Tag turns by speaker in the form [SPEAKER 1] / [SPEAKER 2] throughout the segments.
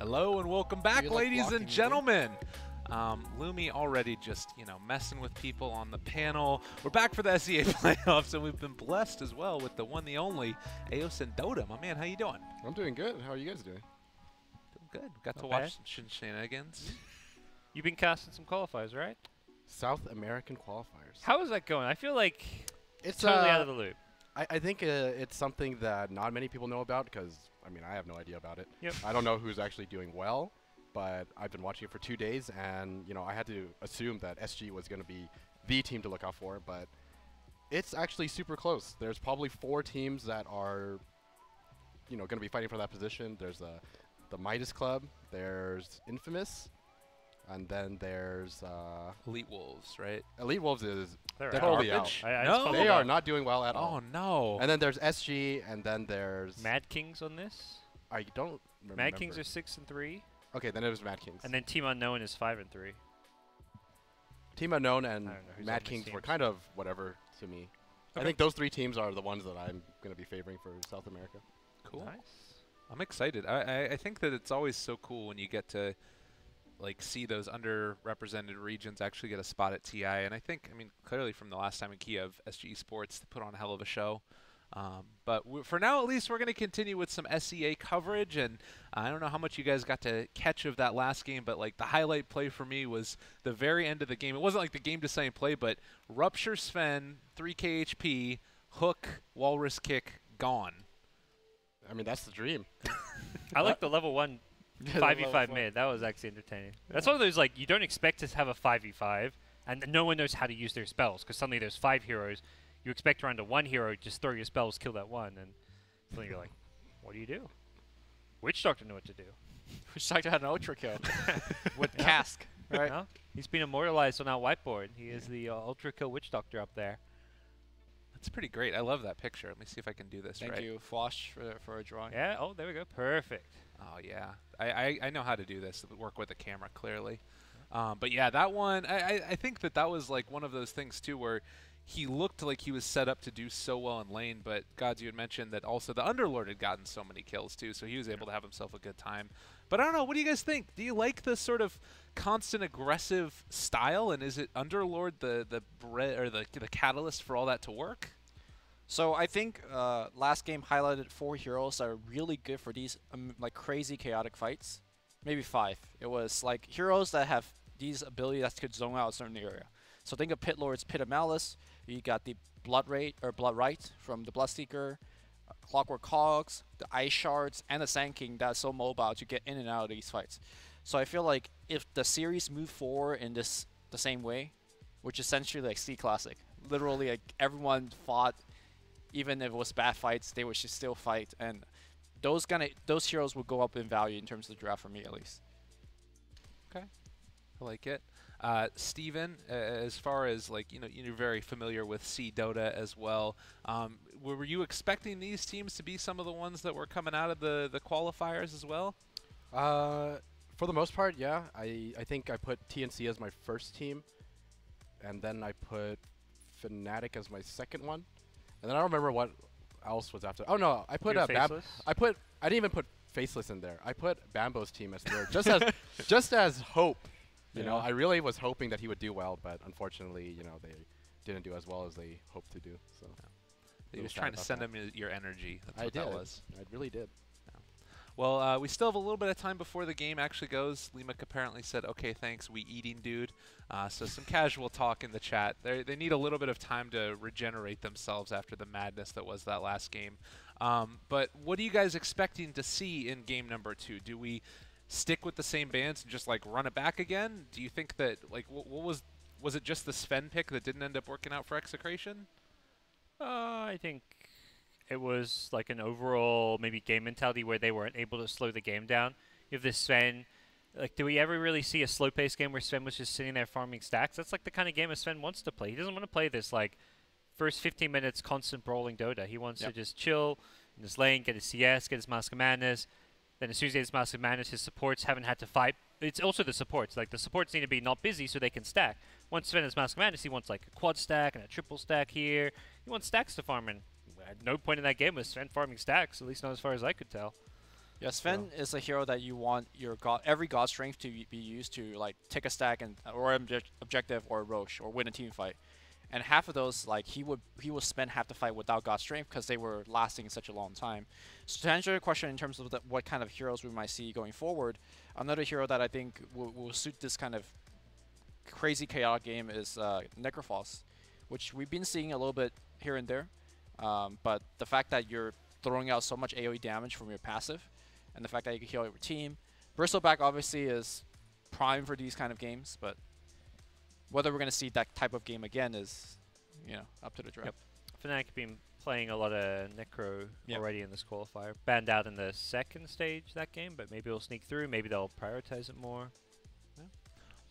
[SPEAKER 1] Hello and welcome back, ladies and gentlemen. Lumi already just, messing with people on the panel. We're back for the SEA playoffs, and we've been blessed as well with the one, the only, Eos and Dota. My man, how you doing?
[SPEAKER 2] I'm doing good. How are you guys doing?
[SPEAKER 1] Doing good. Got to watch some shenanigans.
[SPEAKER 3] You've been casting some qualifiers, right?
[SPEAKER 2] South American qualifiers.
[SPEAKER 3] How is that going? I feel like
[SPEAKER 2] it's
[SPEAKER 3] totally out of the loop.
[SPEAKER 2] I think it's something that not many people know about because, I have no idea about it.
[SPEAKER 3] Yep.
[SPEAKER 2] I don't know who's actually doing well, but I've been watching it for 2 days, and, I had to assume that SG was going to be the team to look out for, but it's actually super close. There's probably 4 teams that are, going to be fighting for that position. There's the Midas Club, there's Infamous, and then there's
[SPEAKER 1] Elite Wolves, right?
[SPEAKER 2] Elite Wolves is
[SPEAKER 3] They're
[SPEAKER 2] totally out.
[SPEAKER 1] garbage.
[SPEAKER 3] No.
[SPEAKER 2] They are not doing well at all.
[SPEAKER 1] Oh, no.
[SPEAKER 2] And then there's SG, and then there's
[SPEAKER 3] Mad Kings on this.
[SPEAKER 2] I don't remember.
[SPEAKER 3] Mad Kings are 6-3.
[SPEAKER 2] Okay, then it was Mad Kings.
[SPEAKER 3] And then Team Unknown is 5-3.
[SPEAKER 2] Team Unknown and
[SPEAKER 3] I don't know who's on
[SPEAKER 2] Mad
[SPEAKER 3] these
[SPEAKER 2] Kings were
[SPEAKER 3] teams.
[SPEAKER 2] kind of whatever to me. I
[SPEAKER 3] Okay.
[SPEAKER 2] think those 3 teams are the ones that I'm going to be favoring for South America.
[SPEAKER 1] Cool.
[SPEAKER 3] Nice.
[SPEAKER 1] I'm excited. I think that it's always so cool when you get to see those underrepresented regions actually get a spot at TI. And I think, clearly from the last time in Kiev, SG Sports put on a hell of a show. But for now, at least, we're going to continue with some SEA coverage. And I don't know how much you guys got to catch of that last game, but the highlight play for me was the very end of the game. It wasn't like the game-deciding play, but Rupture Sven, 3k HP, hook, walrus kick, gone.
[SPEAKER 2] That's the dream.
[SPEAKER 3] I like the level 1 5v5 mid. That was actually entertaining. That's one of those, you don't expect to have a 5v5, and no one knows how to use their spells, because suddenly there's 5 heroes. You expect around to 1 hero, just throw your spells, kill that one, and suddenly you're like, what do you do? Witch Doctor know what to do.
[SPEAKER 4] Witch Doctor had an ultra kill with Cask, right?
[SPEAKER 3] Yeah. He's been immortalized on our whiteboard. He is the ultra kill Witch Doctor up there.
[SPEAKER 1] That's pretty great. I love that picture. Let me see if I can do this right.
[SPEAKER 4] Thank you, Flosh, for a drawing.
[SPEAKER 3] Yeah, oh, there we go. Perfect.
[SPEAKER 1] Oh, yeah. I know how to do this, work with the camera, clearly. But, yeah, that one, I think that was, one of those things, too, where he looked like he was set up to do so well in lane, but, Gods, you had mentioned that also the Underlord had gotten so many kills, too, so he was able to have himself a good time. But I don't know. What do you guys think? Do you like the sort of constant aggressive style, and is it Underlord the catalyst for all that to work?
[SPEAKER 4] So I think last game highlighted 4 heroes that are really good for these crazy chaotic fights. Maybe 5. It was heroes that have these abilities that could zone out a certain area. So think of Pit Lord's Pit of Malice. You got the Blood Right from the Bloodseeker, Clockwork Cogs, the Ice Shards, and the Sand King that's so mobile to get in and out of these fights. So I feel like if the series moved forward in the same way, which is essentially C Classic, literally everyone fought. Even if it was bad fights, they would still fight, and those heroes would go up in value in terms of the draft for me, at least.
[SPEAKER 1] Okay, I like it. Steven, as far as you're very familiar with C Dota as well. Were you expecting these teams to be some of the ones that were coming out of the qualifiers as well?
[SPEAKER 2] For the most part, yeah. I think I put TNC as my first team, and then I put Fnatic as my second one. And then I don't remember what else was after. Oh no, I put
[SPEAKER 3] Faceless?
[SPEAKER 2] I didn't even put Faceless in there. I put Bambo's team as third, just as hope. You know, I really was hoping that he would do well, but unfortunately, they didn't do as well as they hoped to do. So
[SPEAKER 1] He was trying to send him your energy. That's what that was.
[SPEAKER 2] I really did.
[SPEAKER 1] Well, we still have a little bit of time before the game actually goes. Limak apparently said, okay, thanks, we eating dude. So some casual talk in the chat. They need a little bit of time to regenerate themselves after the madness that was that last game. But what are you guys expecting to see in game number 2? Do we stick with the same bands and just run it back again? Do you think that, what was it just the Sven pick that didn't end up working out for Execration?
[SPEAKER 3] I think it was an overall maybe game mentality where they weren't able to slow the game down. You have this Sven, do we ever really see a slow-paced game where Sven was just sitting there farming stacks? That's the kind of game that Sven wants to play. He doesn't want to play this first 15 minutes constant brawling Dota. He wants to just chill in his lane, get his CS, get his Mask of Madness. Then as soon as he gets Mask of Madness, his supports haven't had to fight. It's also the supports. The supports need to be not busy so they can stack. Once Sven has Mask of Madness, he wants a quad stack and a triple stack here. He wants stacks to farm in. At no point in that game was Sven farming stacks, at least not as far as I could tell.
[SPEAKER 4] Yeah, Sven is a hero that you want your every god strength to be used to like take a stack and or objective or a Roche or win a team fight. And half of those, like he would spend half the fight without god strength because they were lasting such a long time. So to answer your question in terms of what kind of heroes we might see going forward, another hero that I think will suit this kind of crazy chaotic game is Necrophos, which we've been seeing a little bit here and there. But the fact that you're throwing out so much AoE damage from your passive, and the fact that you can heal your team. Bristleback obviously is prime for these kind of games, but whether we're going to see that type of game again is, up to the draft.
[SPEAKER 3] Yep. Fnatic been playing a lot of Necro already in this qualifier. Banned out in the second stage that game, but maybe we'll sneak through. Maybe they'll prioritize it more.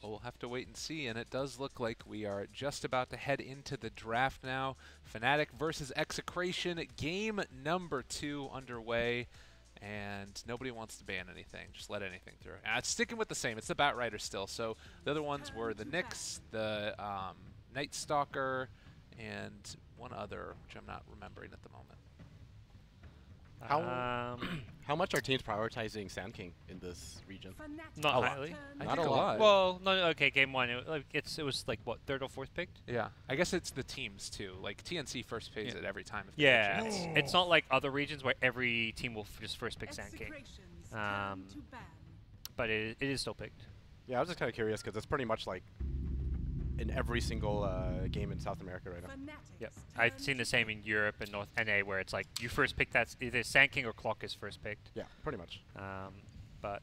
[SPEAKER 1] Well, we'll have to wait and see, and it does look like we are just about to head into the draft now. Fnatic versus Execration, game number 2 underway. And nobody wants to ban anything. Just let anything through. It's sticking with the same. It's the Batrider still. So the other ones were the Nyx, the Night Stalker, and one other, which I'm not remembering at the moment.
[SPEAKER 2] How much are teams prioritizing Sand King in this region?
[SPEAKER 3] Not highly.
[SPEAKER 1] I think a lot.
[SPEAKER 3] Well, no, okay, game 1. It was like, what, 3rd or 4th picked?
[SPEAKER 1] Yeah. I guess it's the teams, too. Like, TNC first pays it every time. If
[SPEAKER 3] Yeah. It's not like other regions where every team will just first pick Sand King. But it is still picked.
[SPEAKER 2] Yeah, I was just kind of curious because it's pretty much like in every single game in South America right now.
[SPEAKER 3] Yep. I've seen the same in Europe and North NA where it's like you first pick that either Sand King or Clock is first picked.
[SPEAKER 2] Yeah, pretty much.
[SPEAKER 3] But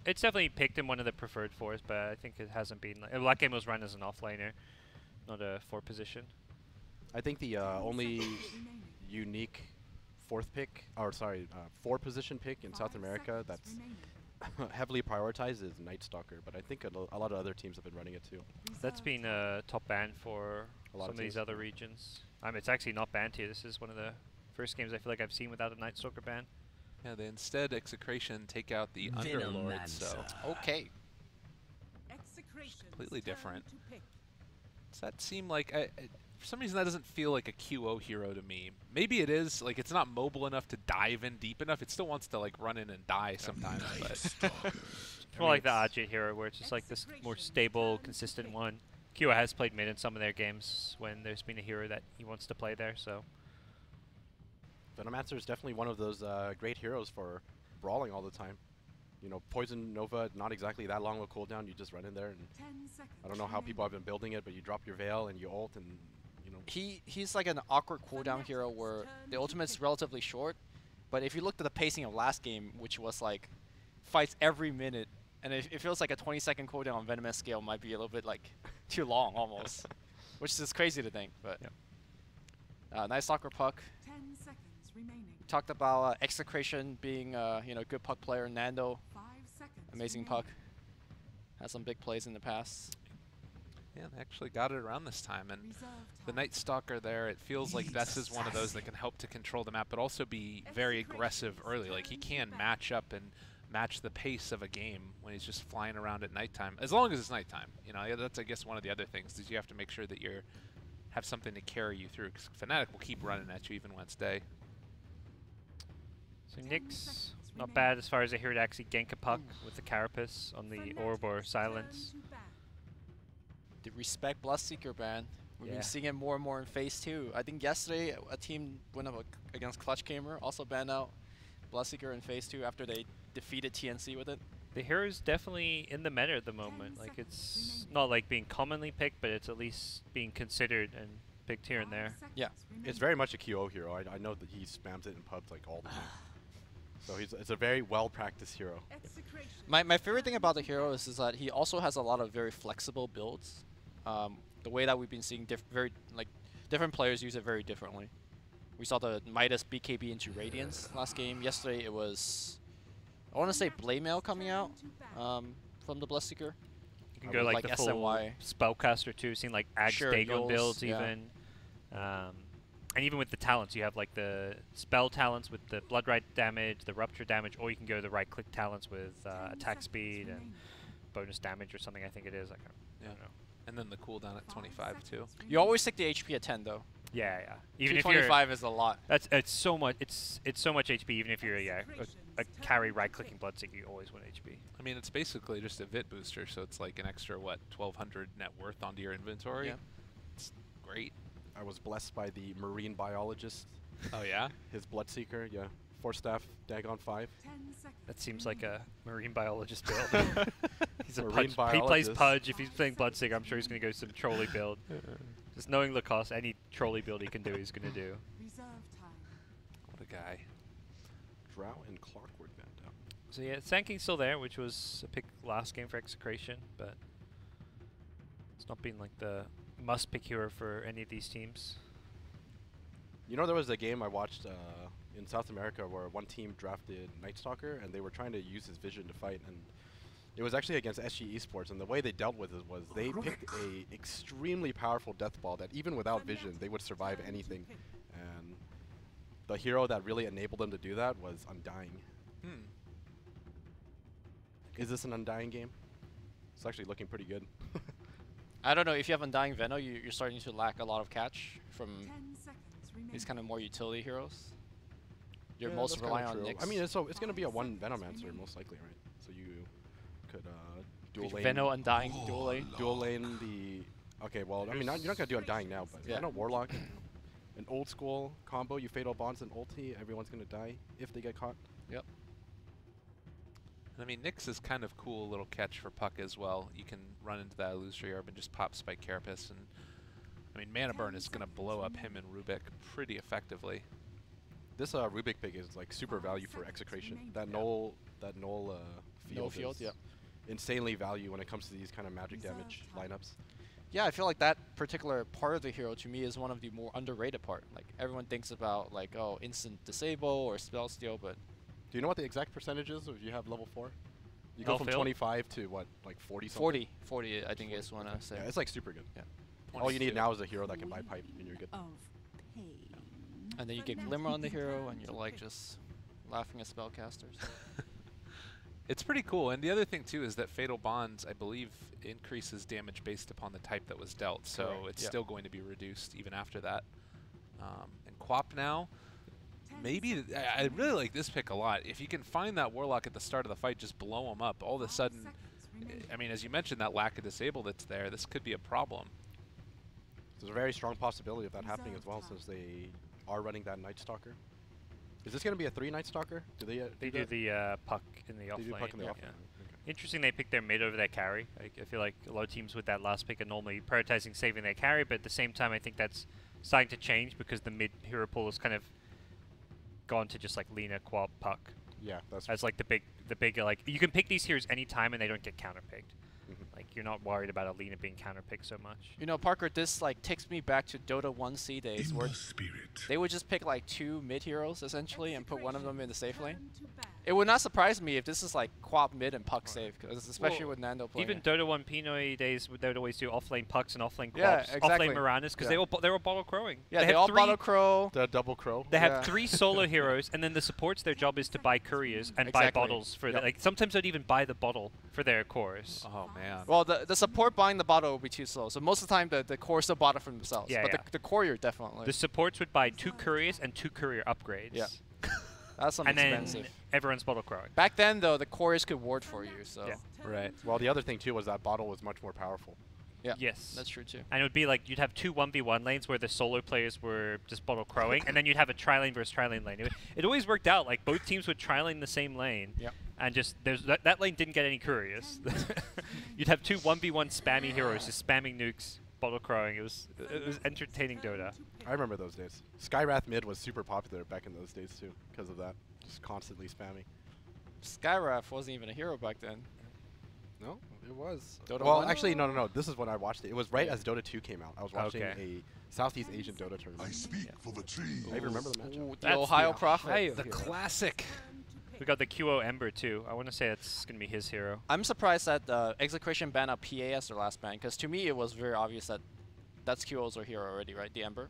[SPEAKER 3] it's definitely picked in one of the preferred 4s, but I think it hasn't been like that game was run as an offlaner, not a 4 position.
[SPEAKER 2] I think the only unique 4th pick, or sorry, 4 position pick in South America that's heavily prioritized is Night Stalker, but I think a lot of other teams have been running it too.
[SPEAKER 3] That's been a top ban for some of these other regions. It's actually not banned here. This is one of the first games I feel like I've seen without a Night Stalker ban.
[SPEAKER 1] Yeah, they instead, Execration, take out the Underlord, so...
[SPEAKER 4] Okay.
[SPEAKER 1] Completely different. Does that seem like... for some reason, that doesn't feel like a QO hero to me. Maybe it is. Like, it's not mobile enough to dive in deep enough. It still wants to, like, run in and die sometimes. But
[SPEAKER 3] It's more like the Ajit hero, where it's just like this more stable, consistent one. QO has played mid in some of their games when there's been a hero that he wants to play there, so...
[SPEAKER 2] Venomancer is definitely one of those great heroes for brawling all the time. You know, Poison Nova, not exactly that long of a cooldown. You just run in there, and I don't know how people have been building it, but you drop your Veil and you ult, and you know.
[SPEAKER 4] He's like an awkward cooldown hero where the ultimate's relatively short, but if you looked at the pacing of last game, which was like fights every minute, and it feels like a 20-second cooldown on Venomous scale might be a little bit like too long almost, which is crazy to think. But nice Stalker Puck.
[SPEAKER 5] 10 seconds remaining.
[SPEAKER 4] Talked about Execration being good puck player. Nando,
[SPEAKER 5] 5 seconds.
[SPEAKER 4] amazing puck. Had some big plays in the past.
[SPEAKER 1] yeah, they actually got it around this time. And the Night Stalker there, it feels like this is one of those that can help to control the map, but also be very aggressive early. Like, he can match up and match the pace of a game when he's just flying around at nighttime, as long as it's nighttime. You know, that's, I guess, one of the other things is you have to make sure that you have something to carry you through, because Fnatic will keep running at you even when it's day.
[SPEAKER 3] So Nyx, not bad as far as a hero to actually gank a puck with the Carapace on the Orb or Silence.
[SPEAKER 4] The respect Bloodseeker ban. We've
[SPEAKER 3] Yeah.
[SPEAKER 4] been seeing it more and more in Phase 2. I think yesterday a team went up against Clutch Gamer, also banned out Bloodseeker in Phase 2 after they defeated TNC with it.
[SPEAKER 3] The hero's definitely in the meta at the moment. Like, it's not like being commonly picked, but it's at least being considered and picked here and there.
[SPEAKER 4] Yeah.
[SPEAKER 2] It's very much a QO hero. I know that he spams it in pubs like all the time. So it's a very well-practiced hero.
[SPEAKER 4] My favorite thing about the hero is that he also has a lot of very flexible builds. The way that we've been seeing different players use it very differently. We saw the Midas BKB into Radiance last game. Yesterday it was, I want to say Blaymail coming out from the Bloodseeker.
[SPEAKER 3] You can go like the full
[SPEAKER 4] SNY.
[SPEAKER 3] Spellcaster too, seeing like Ag
[SPEAKER 4] Sure,
[SPEAKER 3] Dagon
[SPEAKER 4] Yules,
[SPEAKER 3] builds
[SPEAKER 4] yeah.
[SPEAKER 3] even. And even with the talents, you have like the spell talents with the blood right damage, the rupture damage, or you can go the right click talents with attack speed and bonus damage or something. I think it is. I don't know.
[SPEAKER 1] And then the cooldown at 25 too.
[SPEAKER 4] You always stick the HP at 10 though.
[SPEAKER 3] Yeah. Even if you're
[SPEAKER 4] 225 is a lot.
[SPEAKER 3] it's so much. It's so much HP. Even if you're a a carry right-clicking Bloodseeker, you always want HP.
[SPEAKER 1] I mean, it's basically just a VIT booster, so it's like an extra, what, 1,200 net worth onto your inventory?
[SPEAKER 4] Yeah.
[SPEAKER 1] It's great.
[SPEAKER 2] I was blessed by the marine biologist,
[SPEAKER 1] Oh, yeah?
[SPEAKER 2] his Bloodseeker, yeah. 4-staff, Dagon 5.
[SPEAKER 5] 10 seconds.
[SPEAKER 3] That seems like a marine biologist build. He's a
[SPEAKER 2] Marine
[SPEAKER 3] Pudge. He plays
[SPEAKER 2] biologist.
[SPEAKER 3] Pudge. If he's playing Bloodseeker, I'm sure he's going to go some trolley build. Just knowing Lacoste, any trolley build he can do, he's going to do.
[SPEAKER 5] Reserve time.
[SPEAKER 1] What a guy.
[SPEAKER 2] Drow and Clockwork Band.
[SPEAKER 3] So yeah, Sanking's still there, which was a pick last game for Execration, but it's not been like the must-pick hero for any of these teams.
[SPEAKER 2] You know, there was a game I watched in South America where one team drafted Night Stalker and they were trying to use his vision to fight, and it was actually against SG Esports, and the way they dealt with it was they picked a extremely powerful death ball that even without vision they would survive anything, and the hero that really enabled them to do that was Undying.
[SPEAKER 1] Hmm.
[SPEAKER 2] Is this an Undying game? It's actually looking pretty good.
[SPEAKER 4] I don't know, if you have Undying Veno, you're starting to lack a lot of catch from
[SPEAKER 5] 10 seconds remaining.
[SPEAKER 4] these kind of more utility heroes. You're
[SPEAKER 2] Yeah,
[SPEAKER 4] most
[SPEAKER 2] that's kinda
[SPEAKER 4] relying on
[SPEAKER 2] true.
[SPEAKER 4] Nyx.
[SPEAKER 2] I mean, it's going to be a one Venomancer most likely, right? So you could dual lane.
[SPEAKER 4] Veno Undying dual lane.
[SPEAKER 2] Dual lane the. Okay, well, I mean, you're not gonna do Undying now, but
[SPEAKER 4] Yeah.
[SPEAKER 2] I know Warlock, an old school combo. You Fatal Bonds and ulti. Everyone's gonna die if they get caught.
[SPEAKER 4] Yep.
[SPEAKER 1] And I mean, Nyx is kind of cool little catch for Puck as well. You can run into that illusory orb and just pop Spike Carapace, and I mean, Mana Burn is going to blow up him and Rubik pretty effectively.
[SPEAKER 2] This Rubik pick is like super value for Execration. That null field,
[SPEAKER 4] field,
[SPEAKER 2] is
[SPEAKER 4] yeah.
[SPEAKER 2] insanely value when it comes to these kind of magic damage lineups.
[SPEAKER 4] Yeah, I feel like that particular part of the hero to me is one of the more underrated part. Like everyone thinks about like, oh, instant disable or spell steal, but
[SPEAKER 2] Do you know what the exact percentage is if you have level 4? You go
[SPEAKER 3] Elf
[SPEAKER 2] from
[SPEAKER 3] field?
[SPEAKER 2] 25 to what, like 40 something?
[SPEAKER 4] 40 I think is one I say.
[SPEAKER 2] Yeah, it's like super good.
[SPEAKER 4] Yeah.
[SPEAKER 2] All you need
[SPEAKER 1] 22.
[SPEAKER 2] now is a hero that can buy pipe, and you're good.
[SPEAKER 5] Of pain.
[SPEAKER 4] And then you get Glimmer on the hero, and you're like just laughing at spellcasters.
[SPEAKER 1] It's pretty cool, and the other thing too is that Fatal Bonds, I believe, increases damage based upon the type that was dealt, so
[SPEAKER 2] Correct.
[SPEAKER 1] it's
[SPEAKER 4] Yeah.
[SPEAKER 1] still going to be reduced even after that. And Quap now, maybe I really like this pick a lot. If you can find that Warlock at the start of the fight, just blow him up. All of a sudden, I mean, as you mentioned, that lack of disable that's there, this could be a problem.
[SPEAKER 2] There's a very strong possibility of that happening as well, since they are running that Night Stalker. Is this going to be a 3 Night Stalker? Do they?
[SPEAKER 3] They do
[SPEAKER 2] that?
[SPEAKER 3] the Puck in the off
[SPEAKER 2] They do
[SPEAKER 3] lane.
[SPEAKER 2] Puck in the
[SPEAKER 3] yeah.
[SPEAKER 2] off lane. Okay.
[SPEAKER 3] Interesting they picked their mid over their carry. I feel like a lot of teams with that last pick are normally prioritizing saving their carry, but at the same time I think that's starting to change because the mid hero pool has kind of gone to just like Lina, Quap, Puck
[SPEAKER 2] Yeah, that's
[SPEAKER 3] as like the big like you can pick these heroes anytime and they don't get counterpicked.
[SPEAKER 2] Mhm.
[SPEAKER 3] Like you're not worried about a Lina being counterpicked so much.
[SPEAKER 4] You know, Parker, this like takes me back to Dota 1C days where they would just pick like 2 mid heroes essentially and put one of them in the safe lane. It would not surprise me if this is like Quap mid and Puck safe, cause especially
[SPEAKER 3] Well,
[SPEAKER 4] with Nando playing.
[SPEAKER 3] Even Dota 1 Pinoy days, they would always do offlane Pucks and offlane Quaps,
[SPEAKER 4] Yeah, exactly.
[SPEAKER 3] offlane Miranas, because
[SPEAKER 4] Yeah.
[SPEAKER 3] they were bottle crowing.
[SPEAKER 4] yeah, they
[SPEAKER 3] have
[SPEAKER 4] all
[SPEAKER 3] three,
[SPEAKER 4] bottle crow.
[SPEAKER 2] the double crow.
[SPEAKER 3] They
[SPEAKER 4] Yeah.
[SPEAKER 3] have 3 solo heroes, and then the supports, their job is to buy couriers and buy
[SPEAKER 4] Exactly.
[SPEAKER 3] bottles for
[SPEAKER 2] Yep.
[SPEAKER 3] like sometimes they'd even buy the bottle for their chorus.
[SPEAKER 1] Oh man.
[SPEAKER 4] Well, the support buying the bottle will be too slow, so most of the time the core still bought it for themselves.
[SPEAKER 3] Yeah,
[SPEAKER 4] but
[SPEAKER 3] yeah.
[SPEAKER 4] the courier definitely.
[SPEAKER 3] The supports would buy 2 couriers and 2 courier upgrades.
[SPEAKER 4] Yeah. That's something
[SPEAKER 3] And then
[SPEAKER 4] expensive.
[SPEAKER 3] everyone's bottle crowing.
[SPEAKER 4] Back then though, the couriers could ward for you, so
[SPEAKER 3] Yeah.
[SPEAKER 1] Right.
[SPEAKER 2] Well, the other thing too was that bottle was much more powerful.
[SPEAKER 4] yeah.
[SPEAKER 3] Yes.
[SPEAKER 4] That's true too.
[SPEAKER 3] And it would be like you'd have 2 1v1 lanes where the solo players were just bottle crowing, and then you'd have a tri-lane versus tri-lane lane. It always worked out. Like both teams would tri-lane the same lane,
[SPEAKER 4] Yep.
[SPEAKER 3] and just that lane didn't get any couriers. You'd have 2 1v1 spammy heroes just spamming nukes, bottle crowing. It was entertaining Dota.
[SPEAKER 2] I remember those days. Skywrath mid was super popular back in those days too, because of that. Just constantly spamming.
[SPEAKER 4] Skywrath wasn't even a hero back then.
[SPEAKER 2] No, it was.
[SPEAKER 4] Dota
[SPEAKER 2] well,
[SPEAKER 4] 1?
[SPEAKER 2] actually, no. This is when I watched it. It was right as Dota 2 came out. I was watching
[SPEAKER 3] Okay.
[SPEAKER 2] a Southeast Asian Dota tournament.
[SPEAKER 6] I speak for the trees.
[SPEAKER 2] I even remember the matchup.
[SPEAKER 4] Ooh, the
[SPEAKER 3] That's
[SPEAKER 4] Ohio
[SPEAKER 3] the
[SPEAKER 4] Prophet.
[SPEAKER 3] Ohio
[SPEAKER 1] The
[SPEAKER 3] hero.
[SPEAKER 1] classic.
[SPEAKER 3] We got the QO Ember too. I want to say that's gonna be his hero.
[SPEAKER 4] I'm surprised that Execration banned out PA as their last ban, because to me it was very obvious that that's QO's or hero already, right? The Ember.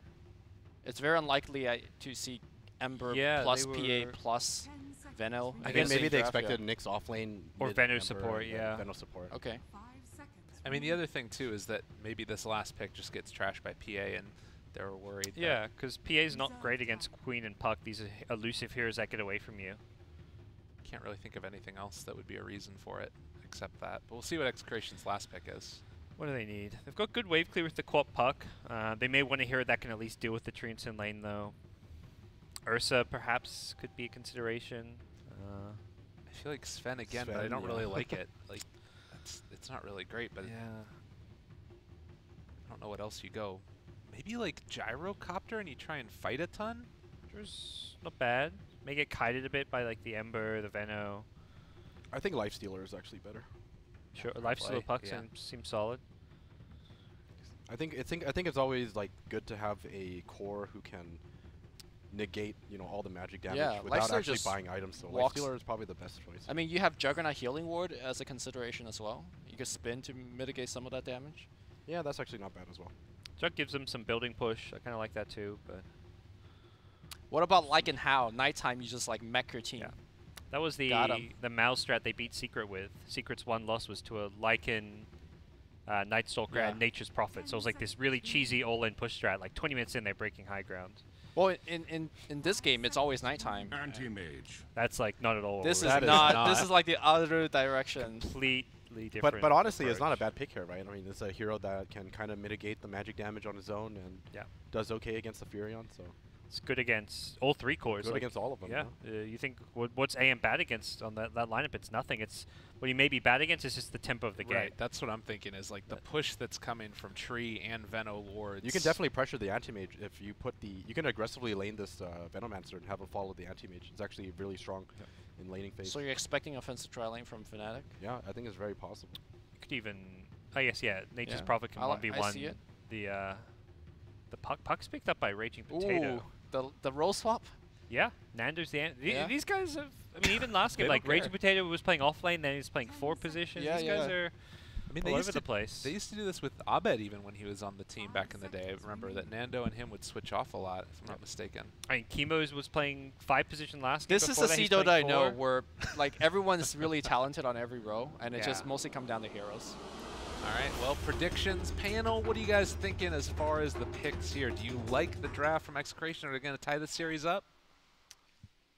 [SPEAKER 4] It's very unlikely to see Ember
[SPEAKER 3] Yeah,
[SPEAKER 4] plus
[SPEAKER 3] they
[SPEAKER 4] PA
[SPEAKER 3] were-
[SPEAKER 4] plus Veno.
[SPEAKER 3] I
[SPEAKER 2] I
[SPEAKER 3] guess
[SPEAKER 2] guess maybe
[SPEAKER 4] same
[SPEAKER 2] they
[SPEAKER 4] draft,
[SPEAKER 2] expected Nyx offlane
[SPEAKER 3] Or
[SPEAKER 2] mid
[SPEAKER 3] Veno
[SPEAKER 2] Ember
[SPEAKER 3] support,
[SPEAKER 2] and
[SPEAKER 3] yeah.
[SPEAKER 2] Veno support.
[SPEAKER 4] Okay.
[SPEAKER 5] 5 seconds.
[SPEAKER 1] I mean, the other thing too is that maybe this last pick just gets trashed by PA, and they were worried. that-
[SPEAKER 3] Yeah, because PA is not great against Queen and Puck. These are elusive heroes that get away from you.
[SPEAKER 1] can't really think of anything else that would be a reason for it except that. But we'll see what Execration's last pick is.
[SPEAKER 3] What do they need? They've got good wave clear with the Quap Puck. They may want a hero that can at least deal with the tree in lane, though. Ursa, perhaps, could be a consideration.
[SPEAKER 1] I feel like Sven again, but I
[SPEAKER 2] Sven,
[SPEAKER 1] don't really
[SPEAKER 2] yeah.
[SPEAKER 1] like it. Like, it's not really great, but
[SPEAKER 3] Yeah.
[SPEAKER 1] I don't know what else you go. Maybe like Gyrocopter and you try and fight a ton?
[SPEAKER 3] Just not bad. May get kited a bit by like the Ember, the Veno.
[SPEAKER 2] I think Lifestealer is actually better.
[SPEAKER 3] Sure,
[SPEAKER 1] Fair
[SPEAKER 3] Lifesteal
[SPEAKER 1] play,
[SPEAKER 3] Puck
[SPEAKER 1] yeah.
[SPEAKER 3] seems solid.
[SPEAKER 2] I think it's always like good to have a core who can negate all the magic damage
[SPEAKER 4] Yeah,
[SPEAKER 2] without
[SPEAKER 4] Lifestealer
[SPEAKER 2] actually
[SPEAKER 4] just
[SPEAKER 2] buying items. So
[SPEAKER 4] walks-
[SPEAKER 2] Lifestealer is probably the best choice.
[SPEAKER 4] I mean, you have Juggernaut Healing Ward as a consideration as well. You could spin to mitigate some of that damage.
[SPEAKER 2] Yeah, that's actually not bad as well.
[SPEAKER 3] Jug gives them some building push. I kind of like that too, but
[SPEAKER 4] What about like and how? Nighttime, you just like mech your team.
[SPEAKER 3] Yeah. that was the
[SPEAKER 4] Got 'em.
[SPEAKER 3] mouse strat they beat Secret with. Secret's one loss was to a Lycan, Night Stalker,
[SPEAKER 4] Yeah.
[SPEAKER 3] and Nature's Prophet. So it was like this really cheesy all-in push strat. Like 20 minutes in, they're breaking high ground.
[SPEAKER 4] Well, in this game, it's always nighttime.
[SPEAKER 6] Anti-mage.
[SPEAKER 3] That's like not at all.
[SPEAKER 4] This is
[SPEAKER 3] what
[SPEAKER 1] That is
[SPEAKER 4] not,
[SPEAKER 1] not.
[SPEAKER 4] This is like the other direction.
[SPEAKER 3] completely different.
[SPEAKER 2] But honestly, it's not a
[SPEAKER 3] approach.
[SPEAKER 2] bad pick here, right? I mean, it's a hero that can kind of mitigate the magic damage on his own and
[SPEAKER 3] Yeah.
[SPEAKER 2] does okay against the Furion. So
[SPEAKER 3] It's good against all three cores.
[SPEAKER 2] good
[SPEAKER 3] like,
[SPEAKER 2] against all of them.
[SPEAKER 3] Yeah. You think what's AM bad against on that lineup? It's nothing. It's what he may be bad against is just the tempo of the game.
[SPEAKER 1] Right, that's what I'm thinking is like the push that's coming from Tree and Veno wards.
[SPEAKER 2] You can definitely pressure the Anti-Mage if you put the... You can aggressively lane this Venomancer and have him follow the Anti-Mage. It's actually really strong in laning phase.
[SPEAKER 4] So you're expecting offensive tri lane from Fnatic?
[SPEAKER 2] Yeah, I think it's very possible.
[SPEAKER 3] You could even, I guess, yeah. Nature's
[SPEAKER 4] Yeah.
[SPEAKER 3] Prophet can
[SPEAKER 4] I
[SPEAKER 3] 1v1
[SPEAKER 4] see it.
[SPEAKER 3] the puck's picked up by Raging Potato.
[SPEAKER 4] Ooh, the role swap?
[SPEAKER 3] Yeah, Nando's
[SPEAKER 4] Yeah.
[SPEAKER 3] These guys have. I mean, even last
[SPEAKER 1] They
[SPEAKER 3] game,
[SPEAKER 1] don't
[SPEAKER 3] like Raging
[SPEAKER 1] care.
[SPEAKER 3] Potato was playing off lane, then he's playing 4 positions.
[SPEAKER 4] Yeah,
[SPEAKER 3] These guys
[SPEAKER 4] yeah.
[SPEAKER 3] are
[SPEAKER 1] I mean,
[SPEAKER 3] all
[SPEAKER 1] they used
[SPEAKER 3] over the
[SPEAKER 1] to
[SPEAKER 3] place.
[SPEAKER 1] They used to do this with Abed even when he was on the team back in the day. I remember that Nando and him would switch off a lot, if I'm not mistaken.
[SPEAKER 3] I mean, Chemo's was playing 5 position last game.
[SPEAKER 4] This is
[SPEAKER 3] before
[SPEAKER 4] a
[SPEAKER 3] that he's
[SPEAKER 4] Cedo that I
[SPEAKER 3] playing
[SPEAKER 4] know
[SPEAKER 3] 4.
[SPEAKER 4] where like everyone's really talented on every row, and it
[SPEAKER 3] Yeah.
[SPEAKER 4] just mostly come down to heroes.
[SPEAKER 1] All right, well, predictions panel. What are you guys thinking as far as the picks here? Do you like the draft from Execration? Are they going to tie the series up?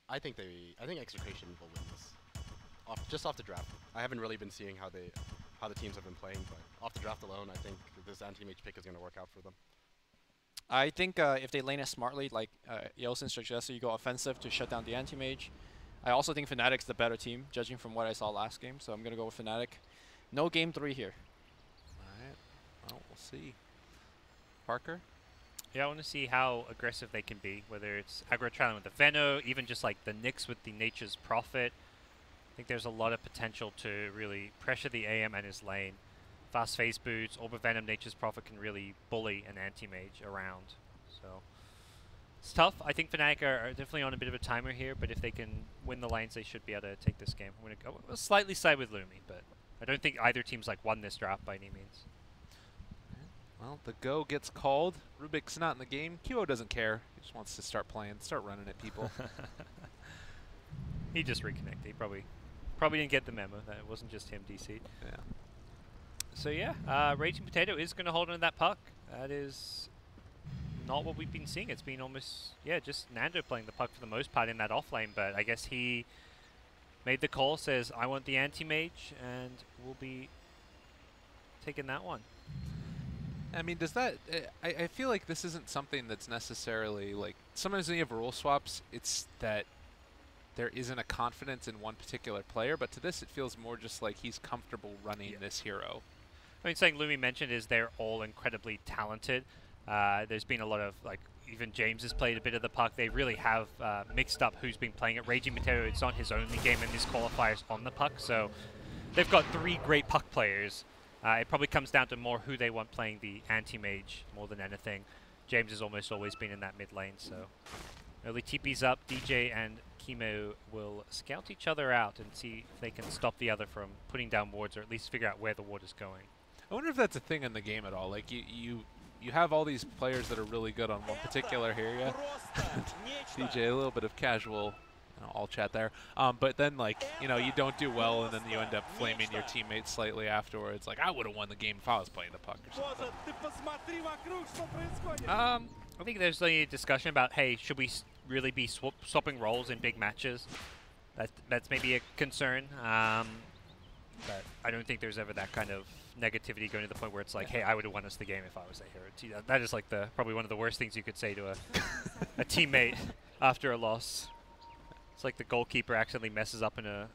[SPEAKER 2] I think Execration will win this. Just off the draft. I haven't really been seeing how the teams have been playing, but off the draft alone, I think this Anti-Mage pick is going to work out for them.
[SPEAKER 4] I think if they lane it smartly, like Yeltsin suggested, you go offensive to shut down the anti-mage. I also think Fnatic's the better team, judging from what I saw last game, so I'm going to go with Fnatic. No game 3 here.
[SPEAKER 1] All right, well, we'll see. Parker?
[SPEAKER 3] Yeah, I want to see how aggressive they can be, whether it's aggro trialing with the Veno, even just like the Nyx with the Nature's Prophet. I think there's a lot of potential to really pressure the AM and his lane. Fast phase boots, Orb of Venom, Nature's Prophet can really bully an anti-mage around. So it's tough. I think Fnatic are definitely on a bit of a timer here, but if they can win the lanes, they should be able to take this game. I'm going to go slightly side with Lumi, but I don't think either team's like won this draft by any means.
[SPEAKER 1] Well, the go gets called. Rubik's not in the game. Kyo doesn't care. He just wants to start playing, start running at people.
[SPEAKER 3] He just reconnected. He probably didn't get the memo that it wasn't just him DC'd.
[SPEAKER 1] Yeah.
[SPEAKER 3] So yeah, Raging Potato is going to hold on to that puck. That is not what we've been seeing. It's been almost, yeah, just Nando playing the puck for the most part in that off lane, but I guess he made the call, says, I want the anti-mage, and we'll be taking that one.
[SPEAKER 1] I mean, does that... I feel like this isn't something that's necessarily, like... Sometimes when you have role swaps, it's that there isn't a confidence in one particular player, but to this it feels more just like he's comfortable running this hero.
[SPEAKER 3] I mean, something Lumi mentioned is they're all incredibly talented. There's been a lot of, like, even James has played a bit of the puck. They really have mixed up who's been playing it. Raging Potato, it's not his only game in these qualifiers on the puck, so they've got 3 great puck players. It probably comes down to more who they want playing the anti-mage more than anything. James has almost always been in that mid lane, so early TP's up. DJ and Chemo will scout each other out and see if they can stop the other from putting down wards, or at least figure out where the ward is going.
[SPEAKER 1] I wonder if that's a thing in the game at all. Like, you have all these players that are really good on one particular area. DJ, a little bit of casual all chat there. But then, like, you know, you don't do well, and then you end up flaming your teammates slightly afterwards. Like, I would have won the game if I was playing the puck or something.
[SPEAKER 3] I think there's a discussion about, hey, should we really be swapping roles in big matches? That's maybe a concern. But I don't think there's ever that kind of negativity going to the point where it's like, hey, I would have won us the game if I was a hero. That is like probably one of the worst things you could say to a teammate after a loss. It's like the goalkeeper accidentally messes up in a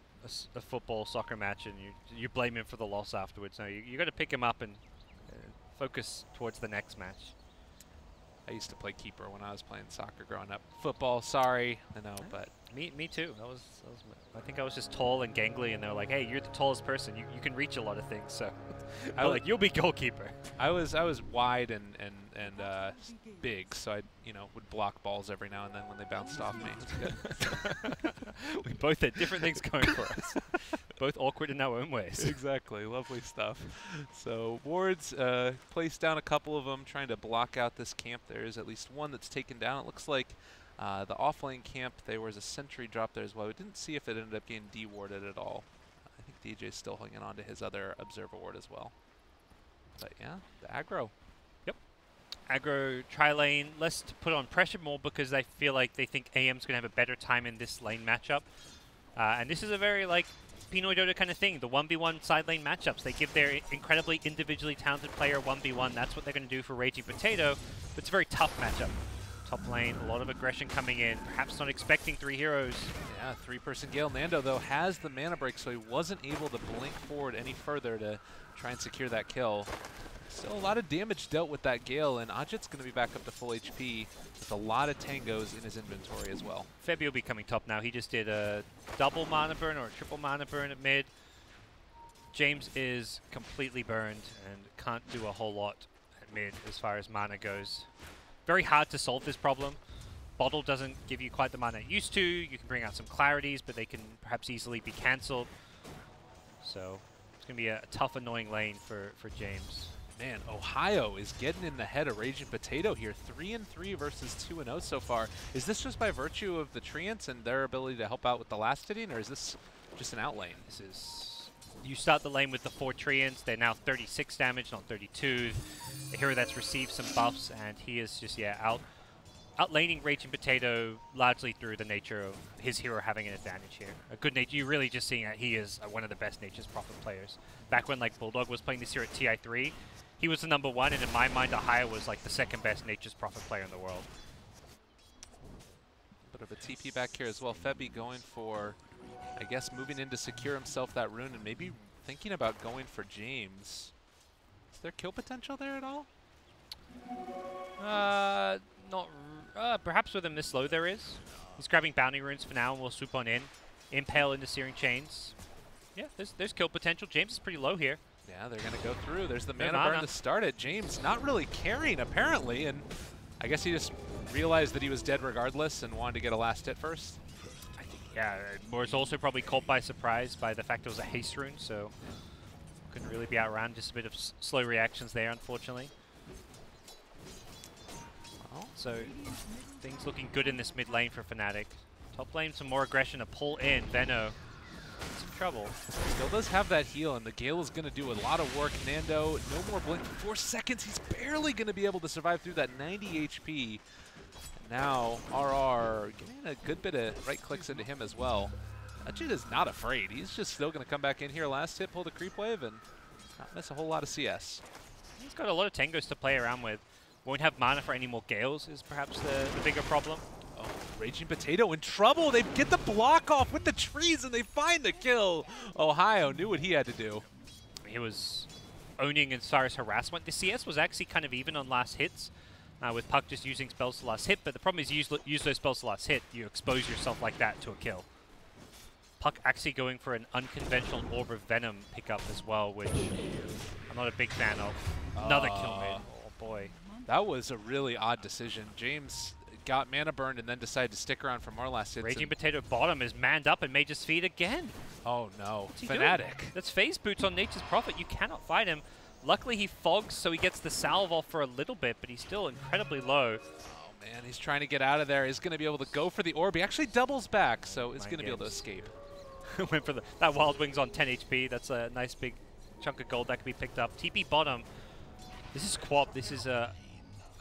[SPEAKER 3] football soccer match and you blame him for the loss afterwards. No, you got to pick him up and focus towards the next match.
[SPEAKER 1] I used to play keeper when I was playing soccer growing up. Football, sorry, I know, but
[SPEAKER 3] Me too. I think I was just tall and gangly, and they're like, "Hey, you're the tallest person. You can reach a lot of things." So, you'll be goalkeeper.
[SPEAKER 1] I was wide and big, so I would block balls every now and then when they bounced off me. It was good.
[SPEAKER 3] We both had different things going for us. Both awkward in our own ways.
[SPEAKER 1] Exactly, lovely stuff. So wards placed down a couple of them, trying to block out this camp. There is at least one that's taken down. It looks like the offlane camp, there was a sentry drop there as well. We didn't see if it ended up getting de-warded at all. I think DJ's still hanging on to his other observer ward as well. But yeah, the aggro.
[SPEAKER 3] Yep. Aggro, tri-lane, less to put on pressure, more because they feel like they think AM's going to have a better time in this lane matchup. And this is a very, Pinoy Dota kind of thing, the 1v1 side lane matchups. They give their incredibly individually talented player 1v1. That's what they're going to do for Raging Potato. But it's a very tough matchup. Top lane, a lot of aggression coming in. Perhaps not expecting 3 heroes.
[SPEAKER 1] Yeah, 3-person Gale. Nando, though, has the mana break, so he wasn't able to blink forward any further to try and secure that kill. Still a lot of damage dealt with that Gale, and Ajit's going to be back up to full HP with a lot of tangos in his inventory as well.
[SPEAKER 3] Febby will be coming top now. He just did a double mana burn or a triple mana burn at mid. James is completely burned and can't do a whole lot at mid as far as mana goes. Very hard to solve this problem. Bottle doesn't give you quite the mana it used to. You can bring out some clarities, but they can perhaps easily be cancelled. So it's going to be a tough, annoying lane for James.
[SPEAKER 1] Man, Ohio is getting in the head of Raging Potato here. 3-3 versus 2-0 so far. Is this just by virtue of the Treants and their ability to help out with the last hitting, or is this just an outlane?
[SPEAKER 3] This is... You start the lane with the 4 Treants. They're now 36 damage, not 32. A hero that's received some buffs, and he is just, outlaning Raging Potato largely through the nature of his hero having an advantage here. A good nature, you're really just seeing that he is one of the best Nature's Prophet players. Back when Bulldog was playing this year at TI3, he was the #1, and in my mind, Ohio was the second best Nature's Prophet player in the world.
[SPEAKER 1] Bit of a TP back here as well. Febby going for, I guess, moving in to secure himself that rune, and maybe thinking about going for James. Is there kill potential there at all?
[SPEAKER 3] Perhaps with him this low there is. He's grabbing bounty runes for now, and we'll swoop on in. Impale into Searing Chains. Yeah, there's kill potential. James is pretty low here.
[SPEAKER 1] Yeah, they're going to go through. There's the
[SPEAKER 3] There's
[SPEAKER 1] mana burn
[SPEAKER 3] mana.
[SPEAKER 1] to start it. James not really caring, apparently, and I guess he just realized that he was dead regardless and wanted to get a last hit first.
[SPEAKER 3] I think, yeah, was also probably caught by surprise by the fact it was a haste rune, so couldn't really be outrun. Just a bit of slow reactions there, unfortunately.
[SPEAKER 1] Well,
[SPEAKER 3] So things looking good in this mid lane for Fnatic. Top lane, some more aggression to pull in. Veno, some trouble.
[SPEAKER 1] still does have that heal, and the Gale is going to do a lot of work. Nando, no more blink for 4 seconds. He's barely going to be able to survive through that 90 HP. And now RR getting a good bit of right clicks into him as well. Ajit is not afraid. He's just still going to come back in here. Last hit, pull the creep wave, and not miss a whole lot of CS.
[SPEAKER 3] He's got a lot of tangos to play around with. Won't have mana for any more Gales is perhaps the bigger problem.
[SPEAKER 1] Oh, Raging Potato in trouble. They get the block off with the trees, and they find the kill. Ohio knew what he had to do.
[SPEAKER 3] He was owning as far as harassment. The CS was actually kind of even on last hits, with Puck just using spells to last hit, but the problem is you use those spells to last hit, you expose yourself like that to a kill. Puck actually going for an unconventional Orb of Venom pickup as well, which I'm not a big fan of. Another kill mid. Oh boy.
[SPEAKER 1] That was a really odd decision. James got mana burned and then decided to stick around for more last hits.
[SPEAKER 3] Raging Potato bottom is manned up and made his feet again.
[SPEAKER 1] Oh no,
[SPEAKER 3] What's he doing?
[SPEAKER 1] Fnatic.
[SPEAKER 3] That's phase boots on Nature's Prophet. You cannot fight him. Luckily he fogs, so he gets the salve off for a little bit, but he's still incredibly low.
[SPEAKER 1] Oh man, he's trying to get out of there. He's going to be able to go for the orb. He actually doubles back, so he's going to be able to escape.
[SPEAKER 3] Went for that Wild Wings on 10 HP. That's a nice big chunk of gold that can be picked up. TP bottom. This is Quap. This is a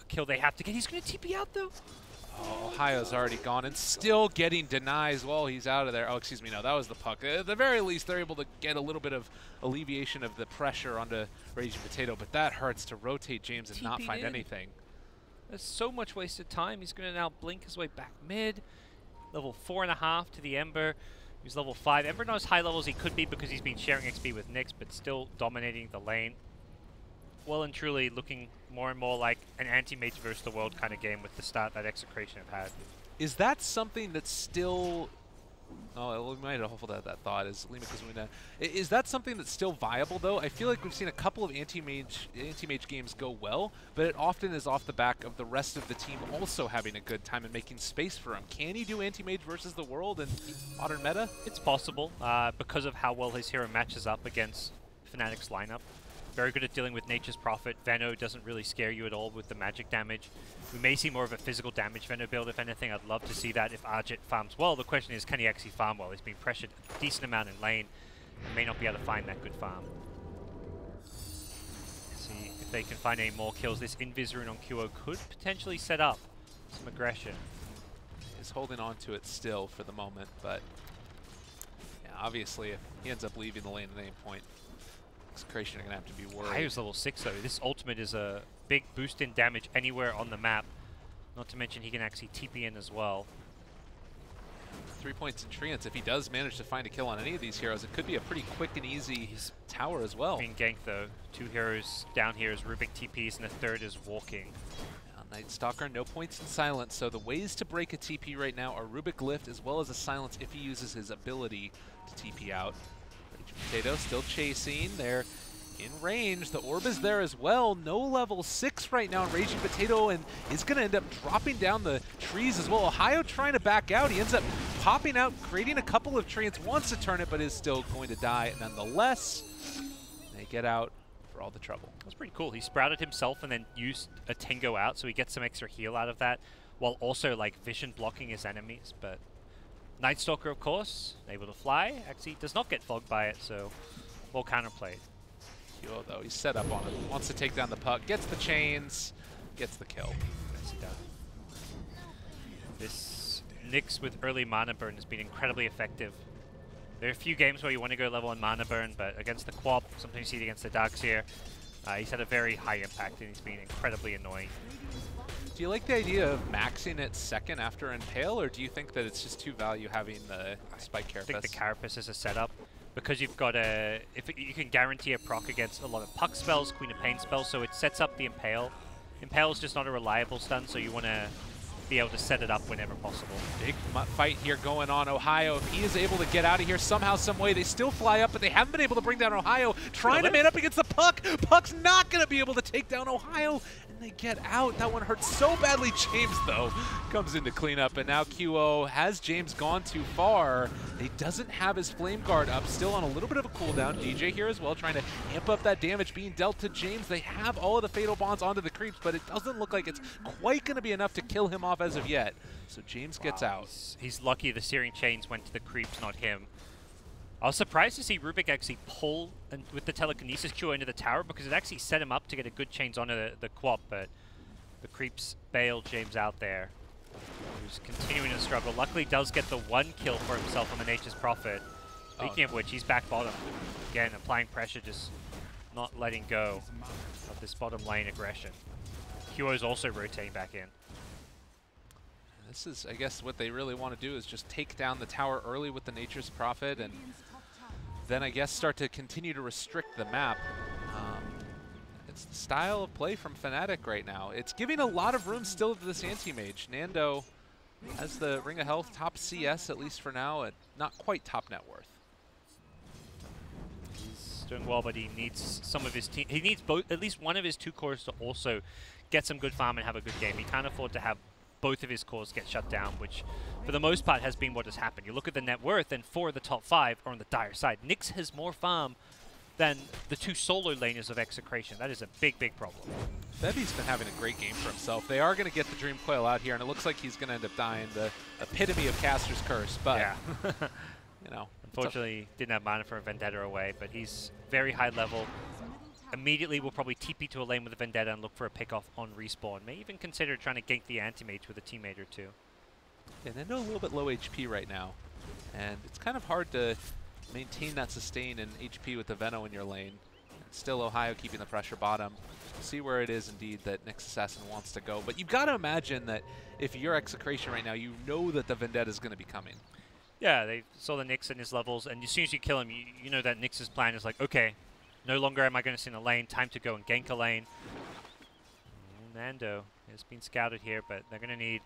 [SPEAKER 3] kill they have to get. He's going to TP out though.
[SPEAKER 1] Oh, Ohio's already gone and still getting denies while he's out of there. Oh, excuse me, no, that was the puck. At the very least, they're able to get a little bit of alleviation of the pressure onto Raging Potato, but that hurts to rotate James and not
[SPEAKER 3] TP'd
[SPEAKER 1] find
[SPEAKER 3] in.
[SPEAKER 1] anything.
[SPEAKER 3] There's so much wasted time. He's going to now blink his way back mid. Level 4.5 to the Ember. He's level 5. Ember not as high level as he could be because he's been sharing XP with Nyx, but still dominating the lane. Well and truly looking more and more like an anti-mage versus the world kind of game with the start that Execration have had.
[SPEAKER 1] Is that something that's still... Oh, we might hold that thought as Lima Kazuna. Is that something that's still viable, though? I feel like we've seen a couple of anti-mage games go well, but it often is off the back of the rest of the team also having a good time and making space for him. Can he do anti-mage versus the world in modern meta?
[SPEAKER 3] It's possible because of how well his hero matches up against Fnatic's lineup. Very good at dealing with Nature's Prophet. Veno doesn't really scare you at all with the magic damage. We may see more of a physical damage Veno build, if anything. I'd love to see that if Arjit farms well. The question is, can he actually farm well? He's been pressured a decent amount in lane and may not be able to find that good farm. See if they can find any more kills. This Invis rune on QO could potentially set up some aggression.
[SPEAKER 1] He's holding on to it still for the moment, but yeah, obviously if he ends up leaving the lane at any point, Execration are going to have to be worried.
[SPEAKER 3] Hyo's level 6 though. This ultimate is a big boost in damage anywhere on the map. Not to mention he can actually TP in as well.
[SPEAKER 1] 3 points in Treants. If he does manage to find a kill on any of these heroes, it could be a pretty quick and easy tower as well.
[SPEAKER 3] Being ganked though. 2 heroes down here is Rubik TPs and the third is walking.
[SPEAKER 1] Night Stalker, no points in silence, so the ways to break a TP right now are Rubik Lift as well as a silence if he uses his ability to TP out. Potato still chasing. They're in range. The orb is there as well. No level 6 right now in Raging Potato, and is going to end up dropping down the trees as well. Ohio trying to back out. He ends up popping out, creating a couple of treants, wants to turn it, but is still going to die nonetheless. They get out for all the trouble.
[SPEAKER 3] That's pretty cool. He sprouted himself and then used a Tingo out, so he gets some extra heal out of that, while also like vision blocking his enemies. But Night Stalker, of course, able to fly. Actually, does not get fogged by it, so well counterplayed.
[SPEAKER 1] Kyo, though, he's set up on it. Wants to take down the puck, gets the chains, gets the kill.
[SPEAKER 3] Nicely done. This Nyx with early mana burn has been incredibly effective. There are a few games where you want to go level on mana burn, but against the Quap, sometimes you see it against the Darkseer, he's had a very high impact and he's been incredibly annoying.
[SPEAKER 1] Do you like the idea of maxing it second after Impale, or do you think that it's just too value having the Spike Carapace?
[SPEAKER 3] I think the Carapace is a setup because you've got a... you can guarantee a proc against a lot of puck spells, Queen of Pain spells, so it sets up the Impale. Impale is just not a reliable stun, so you want to be able to set it up whenever possible.
[SPEAKER 1] Big fight here going on. Ohio, if he is able to get out of here somehow, some way, they still fly up, but they haven't been able to bring down Ohio. Trying to man up against the puck. Puck's not going to be able to take down Ohio, and they get out. That one hurts so badly. James, though, comes in to clean up, and now QO has James gone too far. He doesn't have his Flame Guard up, still on a little bit of a cooldown. DJ here as well, trying to amp up that damage being dealt to James. They have all of the Fatal Bonds onto the creeps, but it doesn't look like it's quite going to be enough to kill him off as of yet. So James gets out.
[SPEAKER 3] He's lucky the Searing Chains went to the creeps, not him. I was surprised to see Rubik actually pull with the Telekinesis Cure into the tower because it actually set him up to get a good chains onto the Quap, but the creeps bailed James out there. Who's continuing to struggle. Luckily does get the 1 kill for himself on the Nature's Prophet. Speaking of which, he's back bottom. Again, applying pressure, just not letting go of this bottom lane aggression. QO's also rotating back in.
[SPEAKER 1] This is, I guess, what they really want to do is just take down the tower early with the Nature's Prophet, and then I guess start to continue to restrict the map. It's the style of play from Fnatic right now. It's giving a lot of room still to this anti-mage. Nando has the Ring of Health, top CS at least for now, and not quite top net worth.
[SPEAKER 3] He's doing well, but he needs some of his team. He needs both, at least one of his 2 cores to also get some good farm and have a good game. He can't afford to have both of his cores get shut down, which for the most part has been what has happened. You look at the net worth, and 4 of the top 5 are on the dire side. Nyx has more farm than the 2 solo laners of Execration. That is a big, big problem.
[SPEAKER 1] Bevy's been having a great game for himself. They are going to get the Dream Coil out here, and it looks like he's going to end up dying. The epitome of Caster's Curse, but,
[SPEAKER 3] yeah.
[SPEAKER 1] you know.
[SPEAKER 3] Unfortunately, didn't have mana for a Vendetta away, but he's very high level. immediately will probably TP to a lane with a Vendetta and look for a pick-off on respawn. May even consider trying to gank the anti-mage with a teammate or two.
[SPEAKER 1] And Nendo a little bit low HP right now. And it's kind of hard to maintain that sustain in HP with the Veno in your lane. And still Ohio keeping the pressure bottom. See where it is indeed that Nyx Assassin wants to go. But you've got to imagine that if you're Execration right now, you know that the Vendetta is going to be coming.
[SPEAKER 3] Yeah, they saw the Nyx in his levels, and as soon as you kill him, you know that Nyx's plan is like, okay, no longer am I going to sit in a lane, time to go and gank a lane. Nando has been scouted here, but they're going to need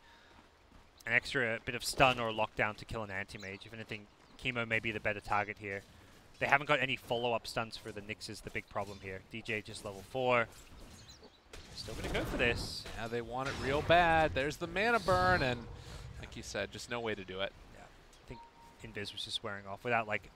[SPEAKER 3] an extra bit of stun or lockdown to kill an anti-mage. If anything, Chemo may be the better target here. They haven't got any follow-up stunts for the Nyx is the big problem here. DJ just level 4. Still going to go for this.
[SPEAKER 1] Yeah, they want it real bad. There's the mana burn, and like you said, just no way to do it.
[SPEAKER 3] I think Invis was just wearing off. Without like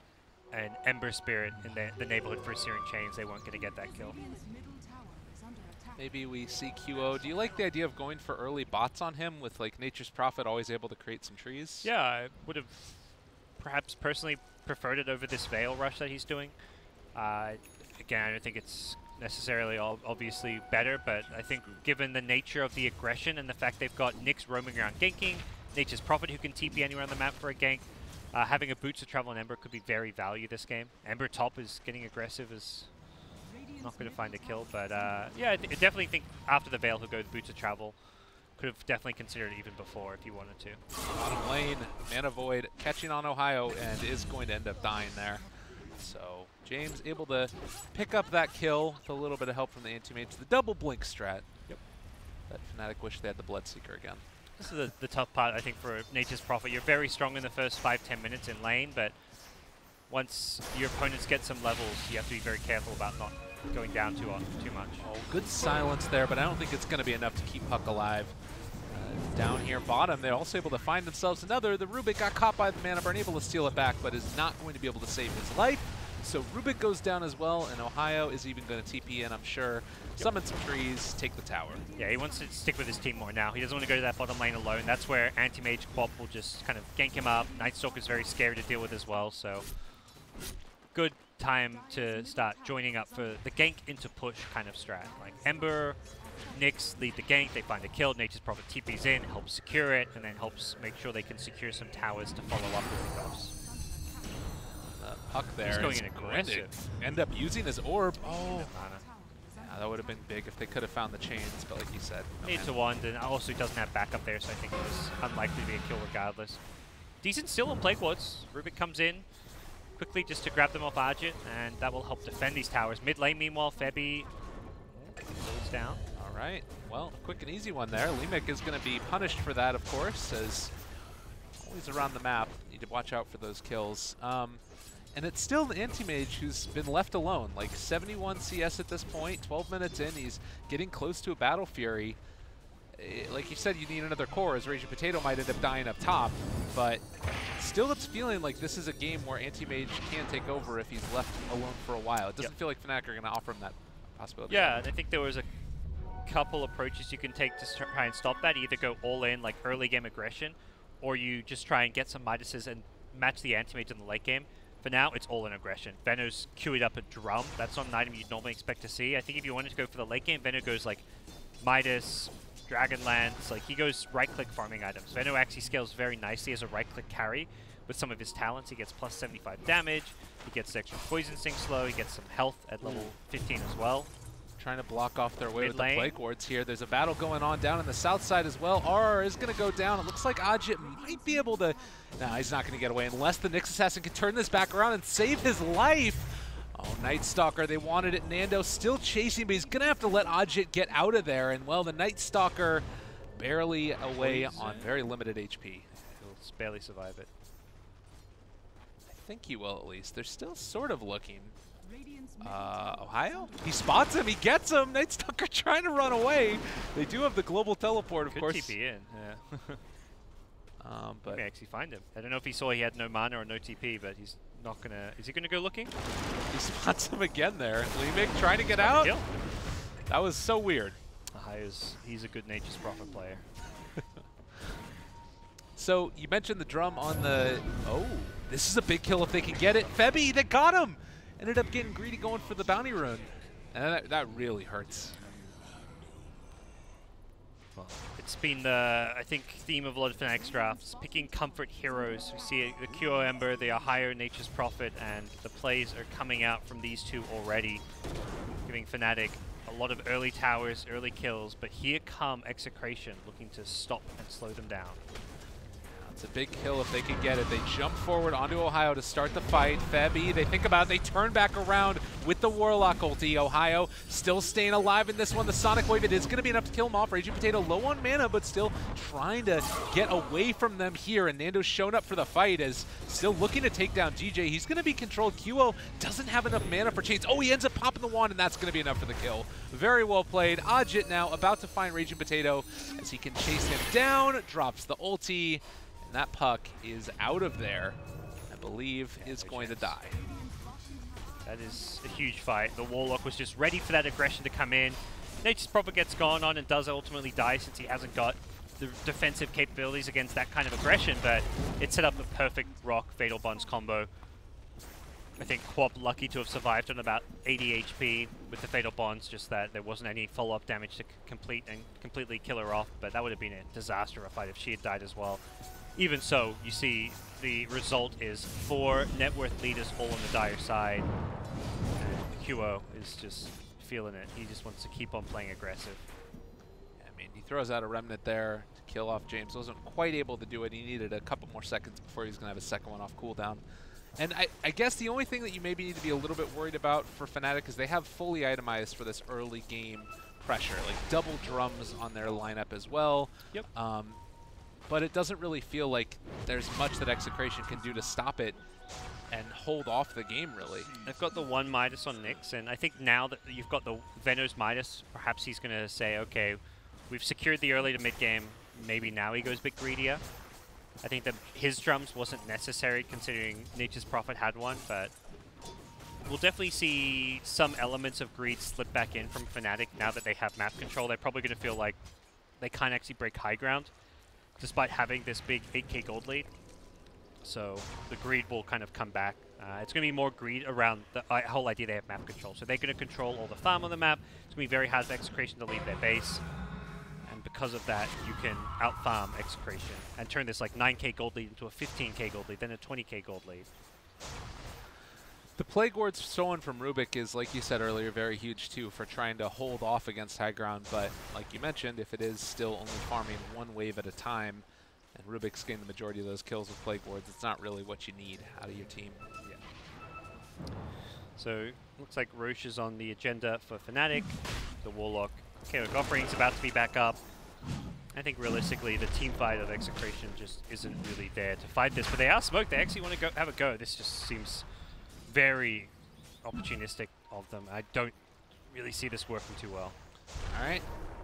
[SPEAKER 3] an Ember Spirit in the neighborhood for Searing Chains, they weren't going to get that kill.
[SPEAKER 5] Radiant's middle tower is under attack.
[SPEAKER 1] Maybe we see QO. Do you like the idea of going for early bots on him with like Nature's Prophet always able to create some trees?
[SPEAKER 3] Yeah, I would have perhaps personally preferred it over this Veil rush that he's doing. Again, I don't think it's necessarily obviously better, but I think given the nature of the aggression and the fact they've got Nyx roaming around ganking, Nature's Prophet who can TP anywhere on the map for a gank, having a Boots of Travel on Ember could be very value this game. Ember top is getting aggressive, is not going to find a kill, but yeah, I definitely think after the Veil he'll go with Boots of Travel. Could have definitely considered it even before if he wanted to.
[SPEAKER 1] Bottom lane, Mana Void catching on Ohio and is going to end up dying there. So James able to pick up that kill with a little bit of help from the anti-mates. The double blink strat.
[SPEAKER 3] Yep.
[SPEAKER 1] But Fnatic wish they had the Bloodseeker again.
[SPEAKER 3] This is the tough part, I think, for Nature's Prophet. You're very strong in the first 5-10 minutes in lane, but once your opponents get some levels, you have to be very careful about not going down too much.
[SPEAKER 1] Oh, good silence there, but I don't think it's going to be enough to keep Puck alive. Down here bottom, they're also able to find themselves another. The Rubik got caught by the Mana Burn, able to steal it back, but is not going to be able to save his life. So Rubik goes down as well, and Ohio is even going to TP in, I'm sure. Summon some trees, take the tower.
[SPEAKER 3] Yeah, he wants to stick with his team more now. He doesn't want to go to that bottom lane alone. That's where Anti-Mage Quap will just kind of gank him up. Nightstalker's very scary to deal with as well, so good time to start joining up for the gank into push kind of strat. Like Ember, Nyx lead the gank, they find a kill, Nature's Prophet TP's in, helps secure it, and then helps make sure they can secure some towers to follow up with pickoffs.
[SPEAKER 1] Puck there.
[SPEAKER 3] He's going
[SPEAKER 1] is
[SPEAKER 3] in
[SPEAKER 1] going to
[SPEAKER 3] aggressive.
[SPEAKER 1] end up using his orb. Oh,
[SPEAKER 3] Mana.
[SPEAKER 1] yeah, that would have been big if they could have found the chains, but like you said, no
[SPEAKER 3] Need
[SPEAKER 1] mana.
[SPEAKER 3] to wand, and also he doesn't have backup there, so I think it was unlikely to be a kill regardless. Decent still on Plague Wards. Rubik comes in quickly just to grab them off Argit, and that will help defend these towers. Mid lane, meanwhile, Febby goes down.
[SPEAKER 1] All right. Well, a quick and easy one there. Limek is going to be punished for that, of course, as always around the map. Need to watch out for those kills. And it's still the Anti-Mage who's been left alone. Like 71 CS at this point, 12 minutes in, he's getting close to a Battle Fury. Like you said, you need another core, as Raging Potato might end up dying up top, but still it's feeling like this is a game where Anti-Mage can take over if he's left alone for a while. It doesn't feel like Fnatic are going to offer him that possibility.
[SPEAKER 3] Yeah, and I think there was a couple approaches you can take to try and stop that. Either go all in, like early game aggression, or you just try and get some Midases and match the Anti-Mage in the late game. For now, it's all in aggression. Veno's queued up a drum. That's not an item you'd normally expect to see. I think if you wanted to go for the late game, Veno goes like Midas, Dragonlance, like he goes right-click farming items. Veno actually scales very nicely as a right-click carry with some of his talents. He gets plus 75 damage, he gets extra poison sink slow, he gets some health at level 15 as well.
[SPEAKER 1] Trying to block off their way
[SPEAKER 3] Mid
[SPEAKER 1] with the
[SPEAKER 3] lane.
[SPEAKER 1] Plague Wards here. There's a battle going on down in the south side as well. RR is going to go down. It looks like Ajit might be able to... No, he's not going to get away unless the Nyx Assassin can turn this back around and save his life. Oh, Night Stalker, they wanted it. Nando still chasing, but he's going to have to let Ajit get out of there. And, well, the Night Stalker barely away on very limited HP.
[SPEAKER 3] He'll barely survive it.
[SPEAKER 1] I think he will at least. They're still sort of looking.
[SPEAKER 5] Radiant's middle tower
[SPEAKER 1] Ohio? He spots him, he gets him! Night Stalker trying to run away. They do have the global teleport, of
[SPEAKER 3] Could
[SPEAKER 1] course.
[SPEAKER 3] TP in, yeah.
[SPEAKER 1] But
[SPEAKER 3] May actually find him. I don't know if he saw he had no mana or no TP, but he's not gonna... Is he gonna go looking?
[SPEAKER 1] he spots him again there. Limek trying to get
[SPEAKER 3] Got
[SPEAKER 1] out.
[SPEAKER 3] the kill.
[SPEAKER 1] That was so weird.
[SPEAKER 3] He's a good Nature's Prophet player.
[SPEAKER 1] So you mentioned the drum on the... Oh, this is a big kill if they can get it. Febby, they got him! Ended up getting greedy going for the bounty rune. And that really hurts.
[SPEAKER 3] Well, it's been the, I think, theme of a lot of Fnatic's drafts, picking comfort heroes. We see the QO Ember, the Ohio Nature's Prophet, and the plays are coming out from these two already, giving Fnatic a lot of early towers, early kills, but here come Execration looking to stop and slow them down.
[SPEAKER 1] It's a big kill if they can get it. They jump forward onto Ohio to start the fight. Febby, they think about it. They turn back around with the Warlock ulti. Ohio still staying alive in this one. The Sonic Wave, it is going to be enough to kill him off. Raging Potato low on mana, but still trying to get away from them here. And Nando's shown up for the fight as still looking to take down GJ. He's going to be controlled. QO doesn't have enough mana for chains. Oh, he ends up popping the wand, and that's going to be enough for the kill. Very well played. Ajit now about to find Raging Potato as he can chase him down. Drops the ulti. That puck is out of there, I believe, is going to die.
[SPEAKER 3] That is a huge fight. The Warlock was just ready for that aggression to come in. Nature's Prophet gets gone on and does ultimately die since he hasn't got the defensive capabilities against that kind of aggression, but it set up the perfect Rock Fatal Bonds combo. I think Quap lucky to have survived on about 80 HP with the Fatal Bonds, just that there wasn't any follow-up damage to completely kill her off, but that would have been a disaster of a fight if she had died as well. Even so, you see the result is 4 net worth leaders all on the Dire side. And QO is just feeling it. He just wants to keep on playing aggressive.
[SPEAKER 1] I mean, he throws out a Remnant there to kill off James. Wasn't quite able to do it. He needed a couple more seconds before he was going to have a second one off cooldown. And I guess the only thing that you maybe need to be a little bit worried about for Fnatic is they have fully itemized for this early game pressure. Like double drums on their lineup as well.
[SPEAKER 3] Yep.
[SPEAKER 1] But it doesn't really feel like there's much that Execration can do to stop it and hold off the game, really.
[SPEAKER 3] They've got the 1 Midas on Nyx, and I think now that you've got the Venos Midas, perhaps he's going to say, okay, we've secured the early to mid game, maybe now he goes a bit greedier. I think that his drums wasn't necessary considering Nature's Prophet had one, but we'll definitely see some elements of greed slip back in from Fnatic now that they have map control. They're probably going to feel like they can't actually break high ground, despite having this big 8k gold lead. So the greed will kind of come back. It's going to be more greed around the whole idea they have map control. So they're going to control all the farm on the map. It's going to be very hard for Execration to leave their base. And because of that, you can out-farm Execration and turn this like 9k gold lead into a 15k gold lead, then a 20k gold lead.
[SPEAKER 1] The Plague Ward's stolen from Rubik is, like you said earlier, very huge too for trying to hold off against high ground. But like you mentioned, if it is still only farming 1 wave at a time, and Rubik's getting the majority of those kills with Plague Wards, it's not really what you need out of your team.
[SPEAKER 3] Yeah. So looks like Roche is on the agenda for Fnatic. The Warlock Chaotic Offering's about to be back up. I think realistically the team fight of Execration just isn't really there to fight this, but they are smoked. They actually want to go have a go. This just seems very opportunistic of them. I don't really see this working too well.
[SPEAKER 1] All right,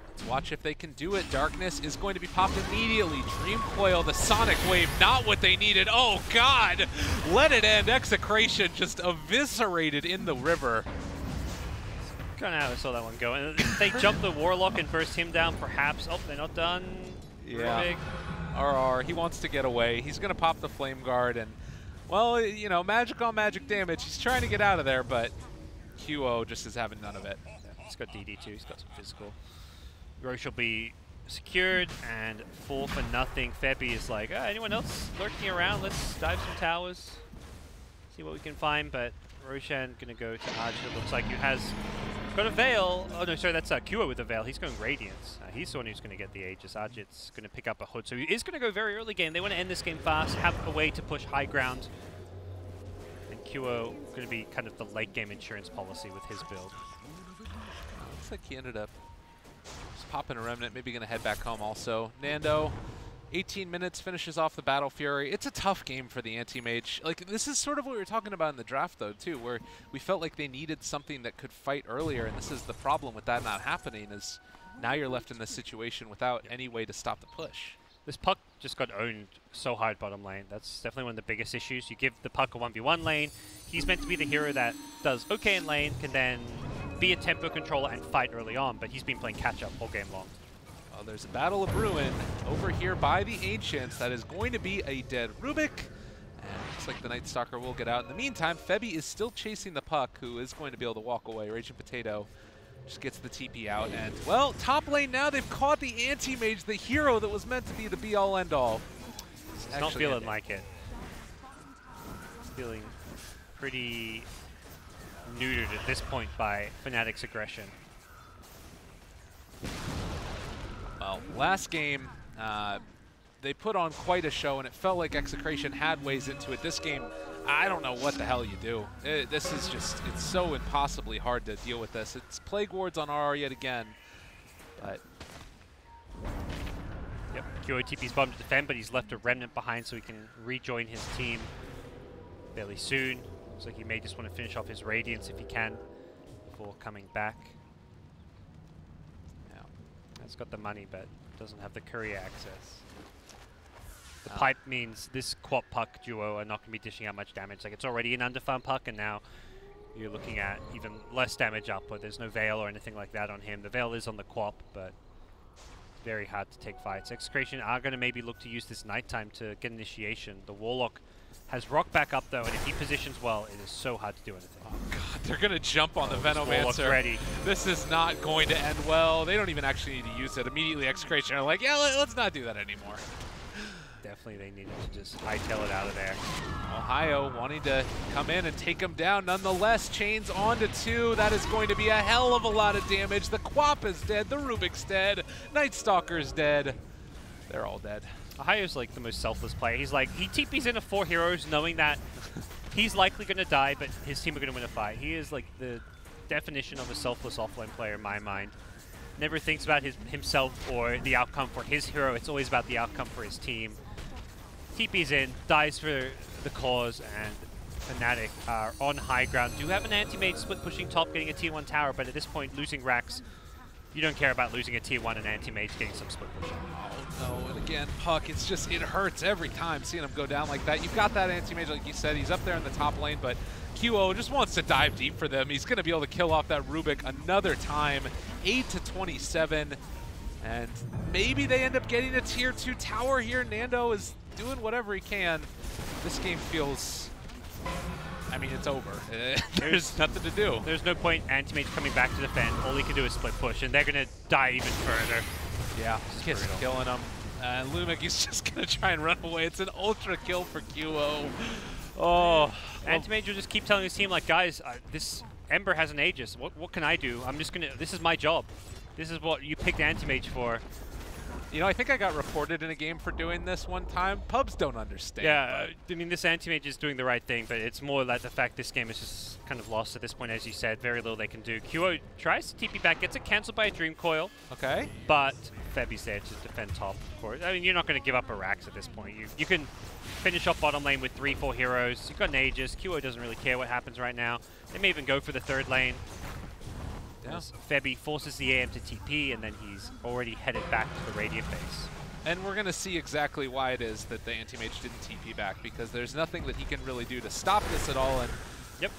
[SPEAKER 1] let's watch if they can do it. Darkness is going to be popped immediately. Dream Coil, the Sonic Wave, not what they needed. Oh God, let it end. Execration just eviscerated in the river.
[SPEAKER 3] Kind of how I saw that one go. And if they jump the Warlock and burst him down, perhaps. Oh, they're not done.
[SPEAKER 1] Yeah. RR, he wants to get away. He's going to pop the Flame Guard and, well, you know, magic on magic damage. He's trying to get out of there, but QO just is having none of it.
[SPEAKER 3] Yeah, he's got DD too. He's got some physical. Roche will be secured and 4 for nothing. Febby is like, anyone else lurking around? Let's dive some towers, see what we can find. But Roshan going to go to Arch. It looks like he has got a Veil. Oh no, sorry, that's QO with a Veil. He's going Radiance. He's the one who's going to get the Aegis. Arjit's going to pick up a Hood. So he is going to go very early game. They want to end this game fast, have a way to push high ground. And QO going to be kind of the late game insurance policy with his build.
[SPEAKER 1] Looks like he ended up just popping a Remnant, maybe going to head back home also. Nando, 18 minutes, finishes off the Battle Fury. It's a tough game for the Anti-Mage. Like, this is sort of what we were talking about in the draft, though, too, where we felt like they needed something that could fight earlier, and this is the problem with that not happening, is now you're left in this situation without any way to stop the push.
[SPEAKER 3] This puck just got owned so hard bottom lane. That's definitely one of the biggest issues. You give the puck a 1v1 lane. He's meant to be the hero that does okay in lane, can then be a tempo controller and fight early on, but he's been playing catch-up all game long.
[SPEAKER 1] Well, there's a Battle of Ruin over here by the Ancients. That is going to be a dead Rubik. And looks like the Night Stalker will get out. In the meantime, Febby is still chasing the puck, who is going to be able to walk away. Raging Potato just gets the TP out. And, well, top lane now, they've caught the anti-mage, the hero that was meant to be the be-all, end-all.
[SPEAKER 3] It's not feeling like it. Feeling pretty neutered at this point by Fnatic's aggression.
[SPEAKER 1] Well, last game, they put on quite a show, and it felt like Execration had ways into it. This game, I don't know what the hell you do. This is just, it's so impossibly hard to deal with this. It's Plague Wards on RR yet again, but...
[SPEAKER 3] Yep, QO TP's bottom to defend, but he's left a remnant behind so he can rejoin his team fairly soon. Looks like he may just want to finish off his Radiance if he can before coming back. Now, he's got the money, but doesn't have the courier access. The pipe means this Quap Puck duo are not going to be dishing out much damage. Like, it's already an underfarm Puck, and now you're looking at even less damage upward. There's no Veil or anything like that on him. The Veil is on the Quap, but very hard to take fights. Execration are going to maybe look to use this nighttime to get initiation. The Warlock has Rock back up, though, and if he positions well, it is so hard to do anything.
[SPEAKER 1] Oh, God, they're going to jump on the
[SPEAKER 3] Warlock's
[SPEAKER 1] Venomancer.
[SPEAKER 3] ready.
[SPEAKER 1] This is not going to end well. They don't even actually need to use it. Immediately, Execration are like, yeah, let's not do that anymore.
[SPEAKER 3] Definitely they needed to just hightail it out of there.
[SPEAKER 1] Ohio wanting to come in and take him down. Nonetheless, chains on to 2. That is going to be a hell of a lot of damage. The Quap is dead. The Rubik's dead. Night Stalker's dead. They're all dead.
[SPEAKER 3] Ohio's like the most selfless player. He's like, he TPs into 4 heroes knowing that he's likely going to die, but his team are going to win a fight. He is like the definition of a selfless offlane player in my mind. Never thinks about himself or the outcome for his hero. It's always about the outcome for his team. TP's in, dies for the cause, and Fnatic are on high ground. Do have an anti-mage split pushing top, getting a tier 1 tower, but at this point, losing Rax, you don't care about losing a tier 1 and anti-mage getting some split pushing.
[SPEAKER 1] Oh, no, and again, Puck, it's just, it hurts every time seeing him go down like that. You've got that anti-mage, like you said, he's up there in the top lane, but QO just wants to dive deep for them. He's going to be able to kill off that Rubik another time. 8-27, and maybe they end up getting a tier 2 tower here. Nando is doing whatever he can. This game feels, I mean, it's over. There's nothing to do.
[SPEAKER 3] There's no point anti-mage coming back to defend. All he can do is split push, and they're going to die even further.
[SPEAKER 1] Yeah, Kiss killing him. And Lumic is just going to try and run away. It's an ultra kill for QO. Oh.
[SPEAKER 3] Anti-mage will just keep telling his team, like, guys, this Ember has an Aegis. What can I do? I'm just going to, this is my job. This is what you picked anti-mage for.
[SPEAKER 1] You know, I think I got reported in a game for doing this one time. Pubs don't understand.
[SPEAKER 3] Yeah, I mean, this anti-mage is doing the right thing, but it's more like the fact this game is just kind of lost at this point, as you said. Very little they can do. QO tries to TP back, gets it cancelled by a Dream Coil.
[SPEAKER 1] Okay.
[SPEAKER 3] But Febby's there to defend top, of course. I mean, you're not going to give up a Rax at this point. You can finish off bottom lane with 3-4 heroes. You've got an Aegis. QO doesn't really care what happens right now. They may even go for the third lane.
[SPEAKER 1] Yeah.
[SPEAKER 3] Febby forces the AM to TP, and then he's already headed back to the Radiant base.
[SPEAKER 1] And we're going to see exactly why it is that the anti-mage didn't TP back, because there's nothing that he can really do to stop this at all. And
[SPEAKER 3] yep.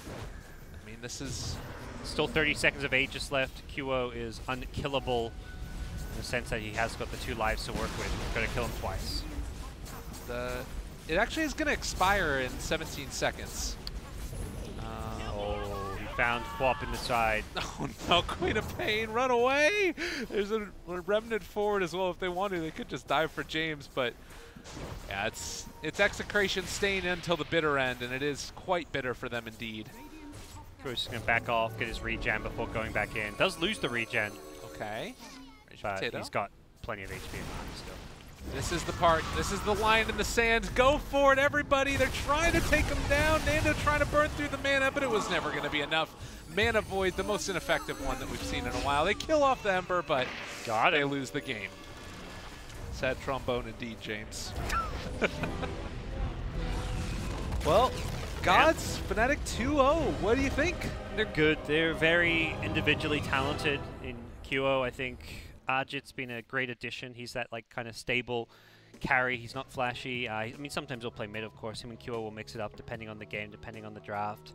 [SPEAKER 1] I mean, this is...
[SPEAKER 3] Still 30 seconds of Aegis left. QO is unkillable in the sense that he has got the 2 lives to work with. Got to kill him twice.
[SPEAKER 1] It actually is going to expire in 17 seconds.
[SPEAKER 3] Oh, he found Quap in the side.
[SPEAKER 1] Oh no, Queen of Pain, run away! There's a remnant forward as well. If they wanted, they could just dive for James, but yeah, it's Execration staying in until the bitter end, and it is quite bitter for them indeed.
[SPEAKER 3] QO's just going to back off, get his regen before going back in. Does lose the regen.
[SPEAKER 1] Okay.
[SPEAKER 3] But he's got plenty of HP in mind still.
[SPEAKER 1] This is the part, this is the line in the sand. Go for it, everybody. They're trying to take him down. Nando trying to burn through the mana, but it was never going to be enough. Mana Void, the most ineffective one that we've seen in a while. They kill off the Ember, but they lose the game. Sad trombone indeed, James. Well, Gods, Fnatic 2-0. What do you think?
[SPEAKER 3] They're good. They're very individually talented. In QO, I think Ajit's been a great addition. He's that like kind of stable carry. He's not flashy. I mean, sometimes he'll play mid, of course. Him and QO will mix it up depending on the game, depending on the draft.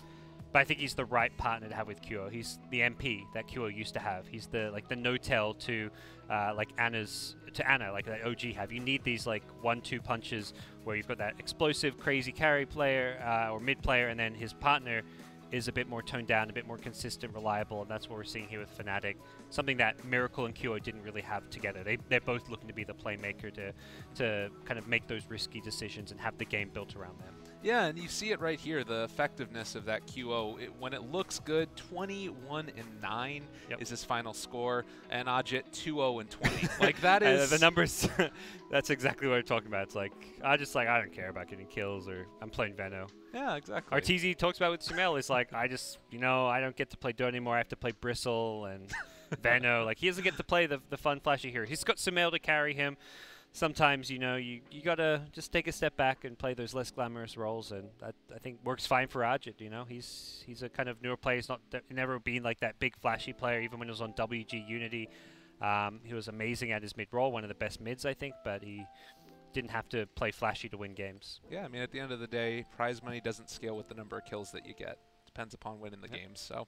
[SPEAKER 3] But I think he's the right partner to have with QO. He's the MP that QO used to have. He's the like the no-tail to like Anna's to Ana, like that OG have. You need these like 1-2 punches where you've got that explosive, crazy carry player or mid player, and then his partner is a bit more toned down, a bit more consistent, reliable, and that's what we're seeing here with Fnatic. Something that Miracle and QO didn't really have together. They're both looking to be the playmaker to kind of make those risky decisions and have the game built around them.
[SPEAKER 1] Yeah, and you see it right here, the effectiveness of that QO. When it looks good, 21-9 is his final score, and Ajit 2-0-20. Like that is
[SPEAKER 3] the numbers. That's exactly what I'm talking about. It's like I don't care about getting kills or I'm playing Veno.
[SPEAKER 1] Yeah, exactly.
[SPEAKER 3] RTZ talks about with Sumail is like I don't get to play Dota anymore. I have to play Bristle and Veno. Like he doesn't get to play the fun flashy hero. He's got Sumail to carry him. Sometimes you gotta just take a step back and play those less glamorous roles, and that I think works fine for Ajit. He's a kind of newer player. He's never been like that big flashy player. Even when he was on WG Unity, he was amazing at his mid role, one of the best mids I think. But he didn't have to play flashy to win games.
[SPEAKER 1] Yeah, I mean at the end of the day, prize money doesn't scale with the number of kills that you get. Depends upon winning the games. So,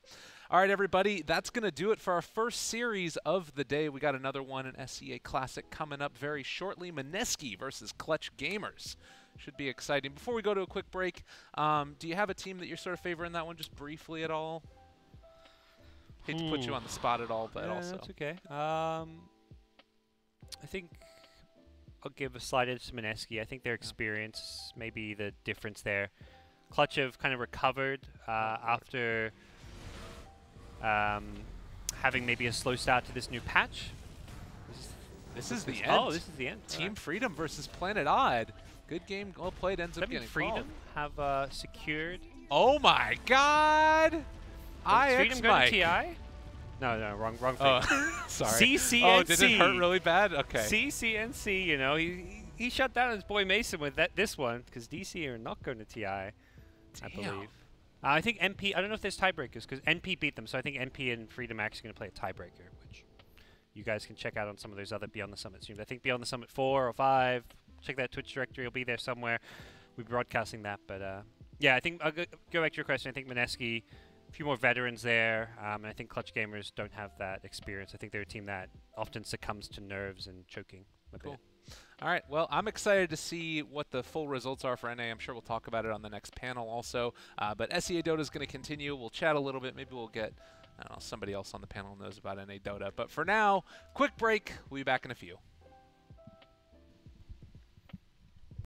[SPEAKER 1] all right, everybody, that's going to do it for our first series of the day. We got another one, an SCA Classic, coming up very shortly. Mineski versus Clutch Gamers. Should be exciting. Before we go to a quick break, do you have a team that you're sort of favoring that one just briefly at all? Hate to put you on the spot at all, but
[SPEAKER 3] yeah,
[SPEAKER 1] also.
[SPEAKER 3] that's okay. I think I'll give a slight edge to Mineski. I think their experience may be the difference there. Clutch have kind of recovered after having maybe a slow start to this new patch.
[SPEAKER 1] This is the end.
[SPEAKER 3] Oh, this is the end.
[SPEAKER 1] Team Freedom versus Planet Odd. Good game, well played, ends up getting
[SPEAKER 3] Freedom
[SPEAKER 1] called.
[SPEAKER 3] have secured.
[SPEAKER 1] Oh my God!
[SPEAKER 3] Is
[SPEAKER 1] IX
[SPEAKER 3] Freedom going
[SPEAKER 1] Mike.
[SPEAKER 3] to TI? No, wrong Freedom.
[SPEAKER 1] Oh, sorry.
[SPEAKER 3] CCNC.
[SPEAKER 1] Oh, did it hurt really bad? Okay.
[SPEAKER 3] CCNC, he shut down his boy Mason with this one because DC are not going to TI. I believe. I think MP, I don't know if there's tiebreakers because NP beat them, so I think NP and Freedom are actually going to play a tiebreaker, which you guys can check out on some of those other Beyond the Summit streams. I think Beyond the Summit 4 or 5, check that Twitch directory, it'll be there somewhere. We'll be broadcasting that, but yeah, I think I'll go back to your question. I think Mineski, a few more veterans there, and I think Clutch Gamers don't have that experience. I think they're a team that often succumbs to nerves and choking a bit.
[SPEAKER 1] All right, well, I'm excited to see what the full results are for NA. I'm sure we'll talk about it on the next panel also. But SEA Dota is going to continue. We'll chat a little bit. Maybe we'll get, I don't know, somebody else on the panel knows about NA Dota. But for now, quick break. We'll be back in a few.